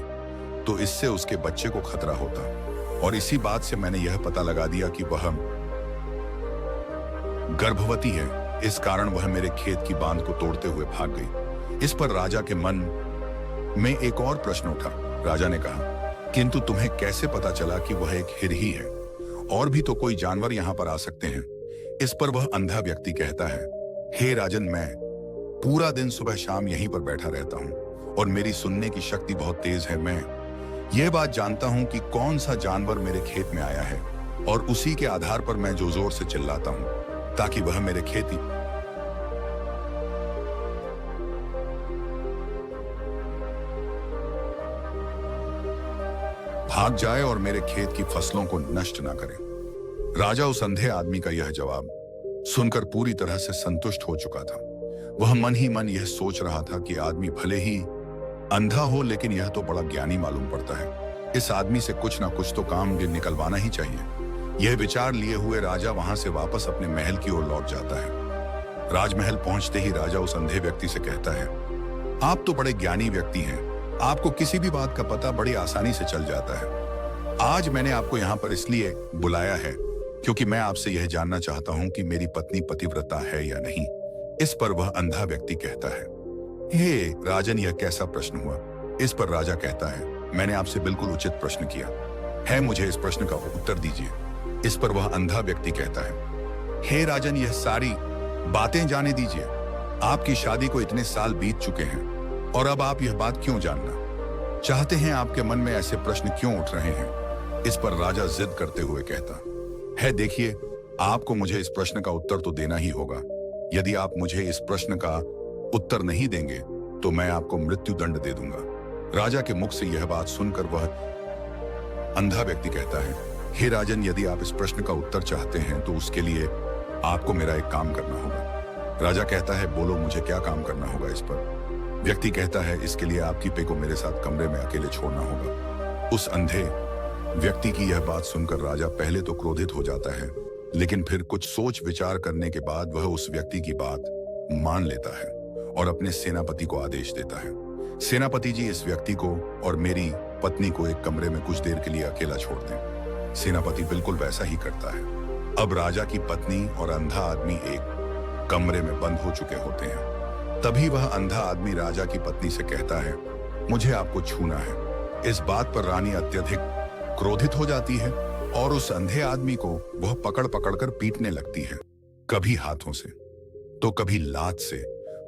तो इससे उसके बच्चे को खतरा होता, और इसी बात से मैंने यह पता लगा दिया कि वह गर्भवती है। इस कारण वह मेरे खेत की बांध को तोड़ते हुए भाग गई। इस पर राजा के मन में एक और प्रश्न उठा। राजा ने कहा, किंतु तुम्हें कैसे पता चला कि वह एक हिर ही है? और भी तो कोई जानवर यहाँ पर आ सकते हैं। इस पर वह अंधा व्यक्ति कहता है, हे राजन, मैं पूरा दिन सुबह शाम यहीं पर बैठा रहता हूँ और मेरी सुनने की शक्ति बहुत तेज है। मैं यह बात जानता हूँ कि कौन सा जानवर मेरे खेत में आया है, और उसी के आधार पर मैं जो जोर से चिल्लाता हूँ ताकि वह मेरे खेती भाग जाए और मेरे खेत की फसलों को नष्ट ना करे। राजा उस अंधे आदमी का यह जवाब सुनकर पूरी तरह से संतुष्ट हो चुका था। वह मन ही मन यह सोच रहा था कि आदमी भले ही अंधा हो, लेकिन यह तो बड़ा ज्ञानी मालूम पड़ता है। इस आदमी से कुछ ना कुछ तो काम निकलवाना ही चाहिए। यह विचार लिए हुए राजा वहां से वापस अपने महल की ओर लौट जाता है। राजमहल पहुंचते ही राजा उस अंधे व्यक्ति से कहता है, आप तो बड़े ज्ञानी व्यक्ति हैं, आपको किसी भी बात का पता बड़ी आसानी से चल जाता है। आज मैंने आपको यहाँ पर इसलिए बुलाया है क्योंकि मैं आपसे यह जानना चाहता हूँ कि मेरी पत्नी पतिव्रता है या नहीं। इस पर वह अंधा व्यक्ति कहता है, हे राजन, यह कैसा प्रश्न हुआ? इस पर राजा कहता है, मैंने आपसे बिल्कुल उचित प्रश्न किया है, मुझे इस प्रश्न का उत्तर दीजिए। इस पर वह अंधा व्यक्ति कहता है, हे राजन, यह सारी बातें जाने दीजिए। आपकी शादी को इतने साल बीत चुके हैं और अब आप यह बात क्यों जानना चाहते हैं? आपके मन में ऐसे प्रश्न क्यों उठ रहे हैं? इस पर राजा जिद करते हुए कहता है, देखिए, आपको मुझे इस प्रश्न का उत्तर तो देना ही होगा। यदि आप मुझे इस प्रश्न का उत्तर नहीं देंगे तो मैं आपको मृत्यु दंड दे दूंगा। राजा के मुख से यह बात सुनकर वह अंधा व्यक्ति कहता है, हे राजन, यदि आप इस प्रश्न का उत्तर चाहते हैं तो उसके लिए आपको मेरा एक काम करना होगा। राजा कहता है, बोलो, मुझे क्या काम करना होगा इस पर? व्यक्ति कहता है, इसके लिए आपकी पे को मेरे साथ कमरे में अकेले छोड़ना होगा। उस अंधे व्यक्ति की यह बात सुनकर राजा पहले तो क्रोधित हो जाता है, लेकिन फिर कुछ सोच विचार करने के बाद वह उस व्यक्ति की बात मान लेता है और अपने सेनापति को आदेश देता है, सेनापति जी, इस व्यक्ति को और मेरी पत्नी को एक कमरे में कुछ देर के लिए अकेला छोड़ दें। सेनापति बिल्कुल वैसा ही करता है। अब राजा की पत्नी और अंधा आदमी एक कमरे में बंद हो चुके होते हैं। तभी वह अंधा आदमी राजा की पत्नी से कहता है, मुझे आपको छूना है। इस बात पर रानी अत्यधिक क्रोधित हो जाती है और उस अंधे आदमी को वह पकड़ पकड़ कर पीटने लगती है, कभी हाथों से, तो कभी लात से,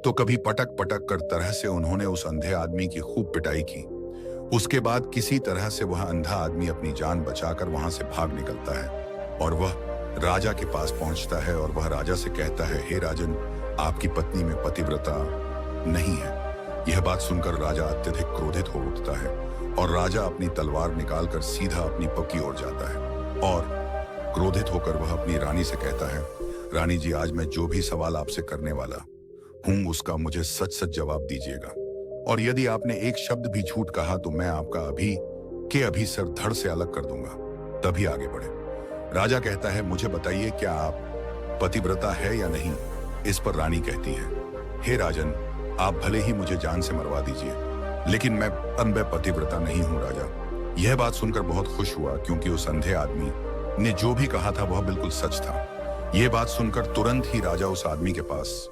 तो कभी पटक पटक कर तरह से उन्होंने उस अंधे आदमी की खूब पिटाई की। उसके बाद किसी तरह से वह अंधा आदमी अपनी जान बचाकर वहां से भाग निकलता है और वह राजा के पास पहुंचता है और वह राजा से कहता है, हे राजन, आपकी पत्नी में पतिव्रता नहीं है। यह बात सुनकर राजा अत्यधिक क्रोधित हो उठता है और राजा अपनी तलवार निकालकर सीधा अपनी पग की ओर जाता है और क्रोधित होकर वह अपनी रानी से कहता है, रानी जी, आज मैं जो भी सवाल आपसे करने वाला हूं उसका मुझे सच सच जवाब दीजिएगा, और यदि आपने एक शब्द भी झूठ कहा तो मैं आपका अभी के अभी सर धड़ से अलग कर दूंगा, तभी आगे बढ़े। राजा कहता है, मुझे बताइए, क्या आप पतिव्रता है या नहीं? इस पर रानी कहती है, हे राजन, आप भले ही मुझे जान से मरवा दीजिए, लेकिन मैं अनबे पतिव्रता नहीं हूं राजा। यह बात सुनकर बहुत खुश हुआ, क्योंकि उस अंधे आदमी ने जो भी कहा था वह बिल्कुल सच था। यह बात सुनकर तुरंत ही राजा उस आदमी के पास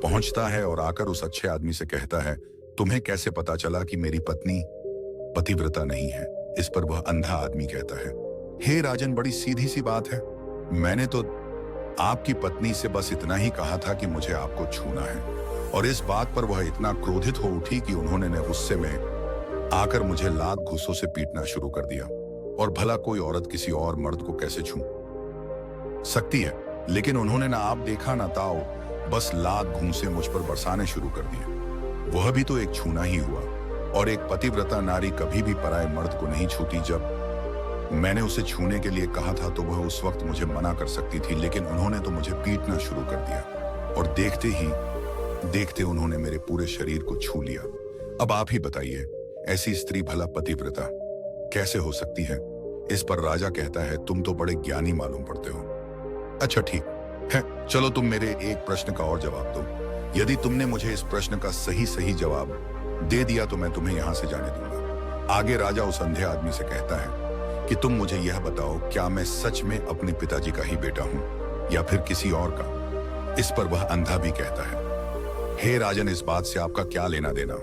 पहुंचता है और आकर उस अच्छे आदमी से कहता है, तुम्हें कैसे पता चला कि मेरी पत्नी पतिव्रता नहीं है? इस पर वह अंधा आदमी कहता है, हे राजन, बड़ी सीधी सी बात है। मैंने तो आपकी पत्नी से बस इतना ही कहा था कि मुझे आपको छूना है, और इस बात पर वह इतना क्रोधित हो उठी कि उन्होंने गुस्से में आकर मुझे लात घूंसों से पीटना शुरू कर दिया। और भला कोई औरत किसी और मर्द को कैसे छू सकती है? लेकिन उन्होंने ना आप देखा ना ताओ, बस लात घूंसे मुझ पर बरसाने शुरू कर दिए। वह भी तो एक छूना ही हुआ, और एक पतिव्रता नारी कभी भी पराये मर्द को नहीं छूती। जब मैंने उसे छूने के लिए कहा था तो वह उस वक्त मुझे मना कर सकती थी, लेकिन उन्होंने तो मुझे पीटना शुरू कर दिया और देखते ही देखते उन्होंने मेरे पूरे शरीर को छू लिया। अब आप ही बताइए, ऐसी स्त्री भला पतिव्रता कैसे हो सकती है? इस पर राजा कहता है, तुम तो बड़े ज्ञानी मालूम पड़ते हो। अच्छा ठीक है, चलो तुम मेरे एक प्रश्न का और जवाब दो। यदि तुमने मुझे इस प्रश्न का सही जवाब दे दिया तो मैं तुम्हें यहां से जाने दूंगा। आगे राजा उस अंधे आदमी से कहता है कि तुम मुझे यह बताओ, क्या मैं सच में अपने पिताजी का ही बेटा हूं या फिर किसी और का? इस पर वह अंधा भी कहता है, हे राजन, इस बात से आपका क्या लेना देना?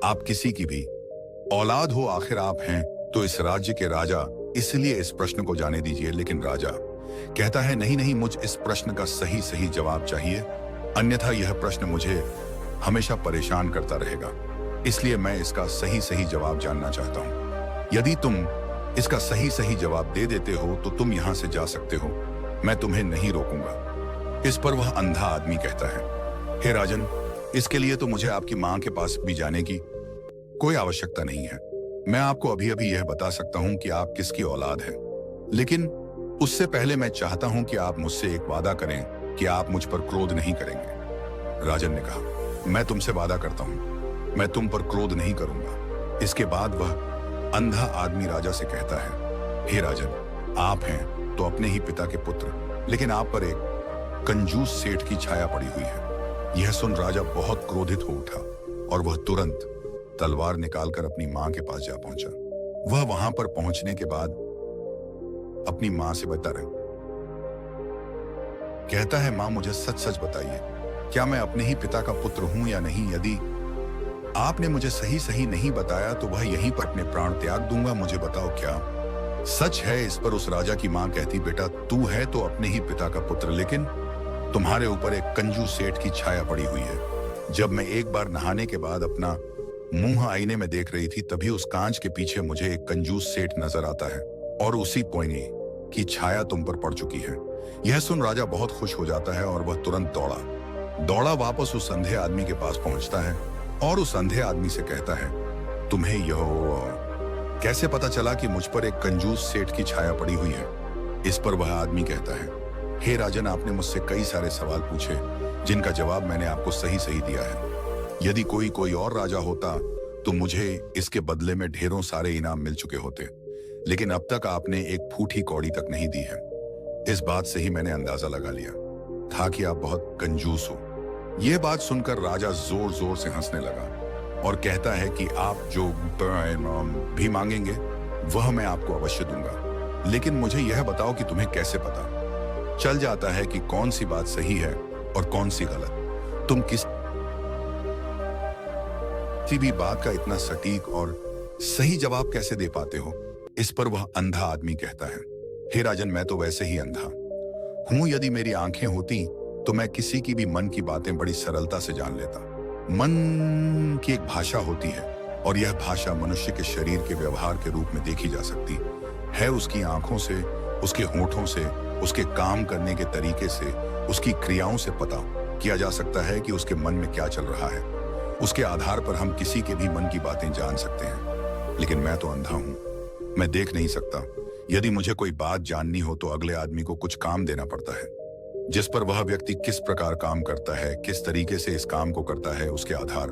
आप किसी की भी औलाद हो, आखिर आप हैं तो इस राज्य के राजा, इसलिए इस प्रश्न को जाने दीजिए। लेकिन राजा कहता है, नहीं, मुझ इस प्रश्न का सही जवाब चाहिए, अन्यथा यह प्रश्न मुझे हमेशा परेशान करता रहेगा। इसलिए मैं इसका सही जवाब जानना चाहता हूं। यदि तुम इसका सही जवाब दे देते हो तो तुम यहां से जा सकते हो, मैं तुम्हें नहीं रोकूंगा। इस पर वह अंधा आदमी कहता है, हे राजन, इसके लिए तो मुझे आपकी मां के पास भी जाने की कोई आवश्यकता नहीं है। मैं आपको अभी यह बता सकता हूं कि आप किसकी औलाद हैं, लेकिन उससे पहले मैं चाहता हूं कि आप मुझसे एक वादा करें कि आप मुझ पर क्रोध नहीं करेंगे। राजन ने कहा, मैं तुमसे वादा करता हूं, मैं तुम पर क्रोध नहीं करूंगा। इसके बाद वह अंधा आदमी राजा से कहता है, हे राजन, आप हैं तो अपने ही पिता के पुत्र, लेकिन आप पर एक कंजूस सेठ की छाया पड़ी हुई है। यह सुन राजा बहुत क्रोधित हो उठा और वह तुरंत तलवार निकालकर अपनी मां के पास जा पहुंचा। वह वहां पर पहुंचने के बाद अपनी मां से बता रहा कहता है, मां, मुझे सच बताइए, क्या मैं अपने ही पिता का पुत्र हूं या नहीं? यदि आपने मुझे सही नहीं बताया तो वह यहीं पर अपने प्राण त्याग दूंगा। मुझे बताओ, क्या सच है? इस पर उस राजा की मां कहती, बेटा, तू है तो अपने ही पिता का पुत्र, लेकिन तुम्हारे ऊपर एक कंजूस सेठ की छाया पड़ी हुई है। जब मैं एक बार नहाने के बाद अपना मुंह आईने में देख रही थी, तभी उस कांच के पीछे मुझे एक कंजूस सेठ नजर आता है और उसी पोइने की छाया तुम पर पड़ चुकी है। यह सुन राजा बहुत खुश हो जाता है और वह तुरंत दौड़ा वापस उस अंधे आदमी के पास पहुंचता है और उस अंधे आदमी से कहता है, तुम्हें यह कैसे पता चला कि मुझ पर एक कंजूस सेठ की छाया पड़ी हुई है? इस पर वह आदमी कहता है, हे राजन, आपने मुझसे कई सारे सवाल पूछे जिनका जवाब मैंने आपको सही दिया है। यदि कोई और राजा होता तो मुझे इसके बदले में ढेरों सारे इनाम मिल चुके होते, लेकिन अब तक आपने एक फूटी कौड़ी तक नहीं दी है। इस बात से ही मैंने अंदाजा लगा लिया था कि आप बहुत कंजूस हो। यह बात सुनकर राजा जोर से हंसने लगा और कहता है कि आप जो भी मांगेंगे वह मैं आपको अवश्य दूंगा, लेकिन मुझे यह बताओ कि तुम्हें कैसे पता चल जाता है कि कौन सी बात सही है और कौन सी गलत? तुम किसी भी बात का इतना सटीक और सही जवाब कैसे दे पाते हो? इस पर वह अंधा आदमी कहता है, हे राजन, मैं तो वैसे ही अंधा हूं। यदि मेरी आंखें होती तो मैं किसी की भी मन की बातें बड़ी सरलता से जान लेता। मन की एक भाषा होती है और यह भाषा मनुष्य के शरीर के व्यवहार के रूप में देखी जा सकती है। उसकी आंखों से, उसके होठों से, उसके काम करने के तरीके से, उसकी क्रियाओं से पता किया जा सकता है कि उसके मन में क्या चल रहा है। उसके आधार पर हम किसी के भी मन की बातें जान सकते हैं। लेकिन मैं तो अंधा हूं, मैं देख नहीं सकता। यदि मुझे कोई बात जाननी हो तो अगले आदमी को कुछ काम देना पड़ता है, जिस पर वह व्यक्ति किस प्रकार काम करता है, किस तरीके से इस काम को करता है, उसके आधार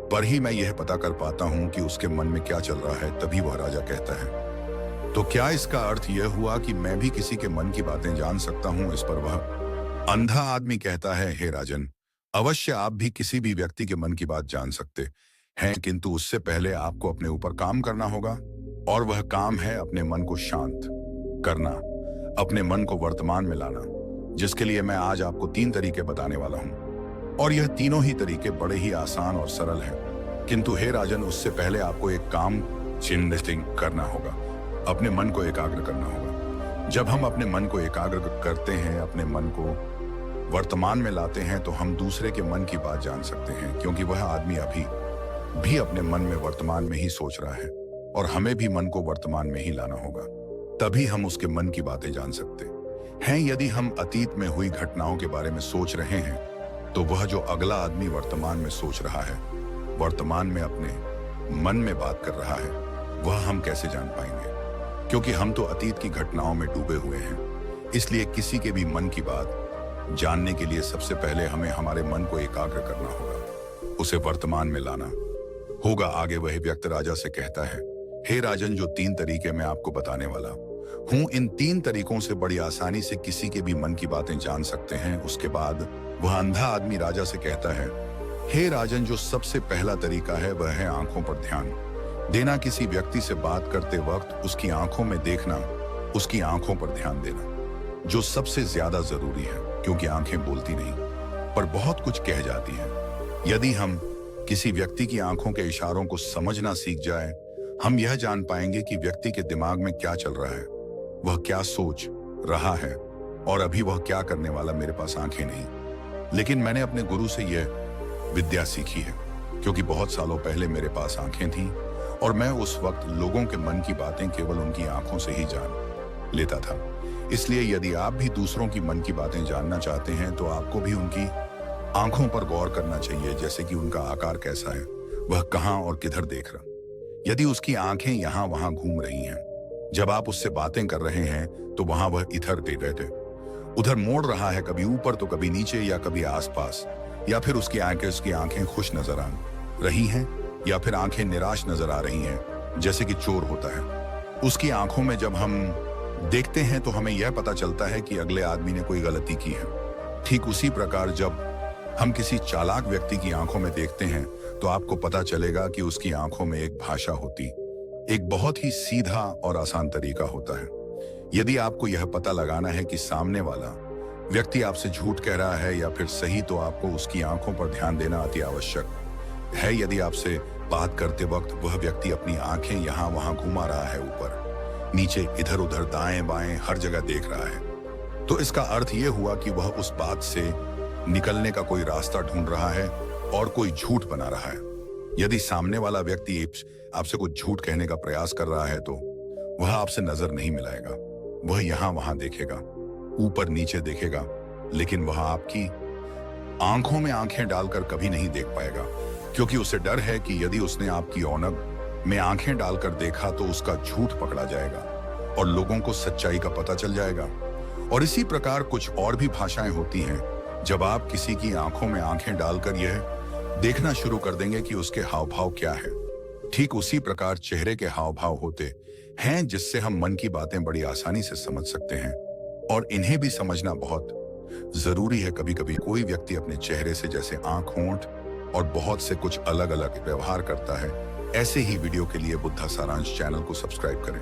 पर ही मैं यह पता कर पाता हूं कि उसके मन में क्या चल रहा है। तभी वह राजा कहता है, तो क्या इसका अर्थ यह हुआ कि मैं भी किसी के मन की बातें जान सकता हूं? इस पर वह अंधा आदमी कहता है, हे राजन, अवश्य आप भी किसी भी व्यक्ति के मन की बात जान सकते हैं, किंतु उससे पहले आपको अपने ऊपर काम करना होगा, और वह काम है अपने मन को शांत करना, अपने मन को वर्तमान में लाना, जिसके लिए मैं आज आपको 3 तरीके बताने वाला हूं। और यह तीनों ही तरीके बड़े ही आसान और सरल हैं। किंतु हे राजन, उससे पहले आपको एक काम करना होगा, अपने मन को एकाग्र करना होगा। जब हम अपने मन को एकाग्र करते हैं, अपने मन को वर्तमान में लाते हैं, तो हम दूसरे के मन की बात जान सकते हैं, क्योंकि वह आदमी अभी भी अपने मन में वर्तमान में ही सोच रहा है और हमें भी मन को वर्तमान में ही लाना होगा। तभी हम उसके मन की बातें जान सकते हैं। यदि हम अतीत में हुई घटनाओं के बारे में सोच रहे हैं, तो वह जो अगला आदमी वर्तमान में सोच रहा है, वर्तमान में अपने मन में बात कर रहा है, वह हम कैसे जान पाएंगे? क्योंकि हम तो अतीत की घटनाओं में डूबे हुए हैं। इसलिए किसी के भी मन की बात जानने के लिए सबसे पहले हमें हमारे मन को एकाग्र करना होगा, उसे वर्तमान में लाना होगा। आगे वह व्यक्ति राजा से कहता है, हे राजन, जो 3 तरीके मैं आपको बताने वाला हूं, इन 3 तरीकों से बड़ी आसानी से किसी के भी मन की बातें जान सकते हैं। उसके बाद वह अंधा आदमी राजा से कहता है, हे राजन, जो सबसे पहला तरीका है वह है आंखों पर ध्यान देना। किसी व्यक्ति से बात करते वक्त उसकी आंखों में देखना, उसकी आंखों पर ध्यान देना, जो सबसे ज्यादा जरूरी है, क्योंकि आंखें बोलती नहीं पर बहुत कुछ कह जाती हैं। यदि हम किसी व्यक्ति की आंखों के इशारों को समझना सीख जाए, हम यह जान पाएंगे कि व्यक्ति के दिमाग में क्या चल रहा है, वह क्या सोच रहा है, और अभी वह क्या करने वाला। मेरे पास आंखें नहीं, लेकिन मैंने अपने गुरु से यह विद्या सीखी है, क्योंकि बहुत सालों पहले मेरे पास आंखें थीं और मैं उस वक्त लोगों के मन की बातें केवल उनकी आंखों से ही जान लेता था। इसलिए यदि आप भी दूसरों की मन की बातें जानना चाहते हैं, तो आपको भी उनकी आंखों पर गौर करना चाहिए, जैसे कि उनका आकार कैसा है, वह कहां और किधर देख रहा। यदि उसकी आंखें यहां वहां घूम रही हैं, जब आप उससे बातें कर रहे हैं, तो वहां वह इधर थे उधर मोड़ रहा है, कभी ऊपर तो कभी नीचे या कभी आसपास, या फिर उसकी आंखें खुश नजर आ रही हैं, या फिर आंखें निराश नजर आ रही हैं, जैसे कि चोर होता है। उसकी आंखों में जब हम देखते हैं तो हमें यह पता चलता है कि अगले आदमी ने कोई गलती की है। ठीक उसी प्रकार जब हम किसी चालाक व्यक्ति की आंखों में देखते हैं, तो आपको पता चलेगा कि उसकी आंखों में एक भाषा होती, एक बहुत ही सीधा और आसान तरीका होता है। यदि आपको यह पता लगाना है कि सामने वाला व्यक्ति आपसे झूठ कह रहा है या फिर सही, तो आपको उसकी आंखों पर ध्यान देना अति आवश्यक है। यदि आपसे बात करते वक्त वह व्यक्ति अपनी आंखें यहां वहां घुमा रहा है, ऊपर नीचे, इधर उधर, दाएं बाएं, हर जगह देख रहा है, तो इसका अर्थ यह हुआ कि वह उस बात से निकलने का कोई रास्ता ढूंढ रहा है और कोई झूठ बना रहा है। यदि सामने वाला व्यक्ति आपसे कुछ झूठ कहने का प्रयास कर रहा है तो वह आपसे नजर नहीं मिलाएगा। वह यहां वहां देखेगा, ऊपर नीचे देखेगा, लेकिन वह आपकी आंखों में आंखें डालकर कभी नहीं देख पाएगा, क्योंकि उसे डर है कि यदि उसने आपकी औनक में आंखें डालकर देखा तो उसका झूठ पकड़ा जाएगा और लोगों को सच्चाई का पता चल जाएगा। और इसी प्रकार कुछ और भी भाषाएं होती हैं। जब आप किसी की आंखों में आंखें डालकर यह देखना शुरू कर देंगे कि उसके हाव भाव क्या है, ठीक उसी प्रकार चेहरे के हाव भाव होते हैं, जिससे हम मन की बातें बड़ी आसानी से समझ सकते हैं। और इन्हें भी समझना बहुत जरूरी है। कभी कभी कोई व्यक्ति अपने चेहरे से जैसे आंख, होंठ और बहुत से कुछ अलग अलग व्यवहार करता है। ऐसे ही वीडियो के लिए बुद्धा सारांश चैनल को सब्सक्राइब करें।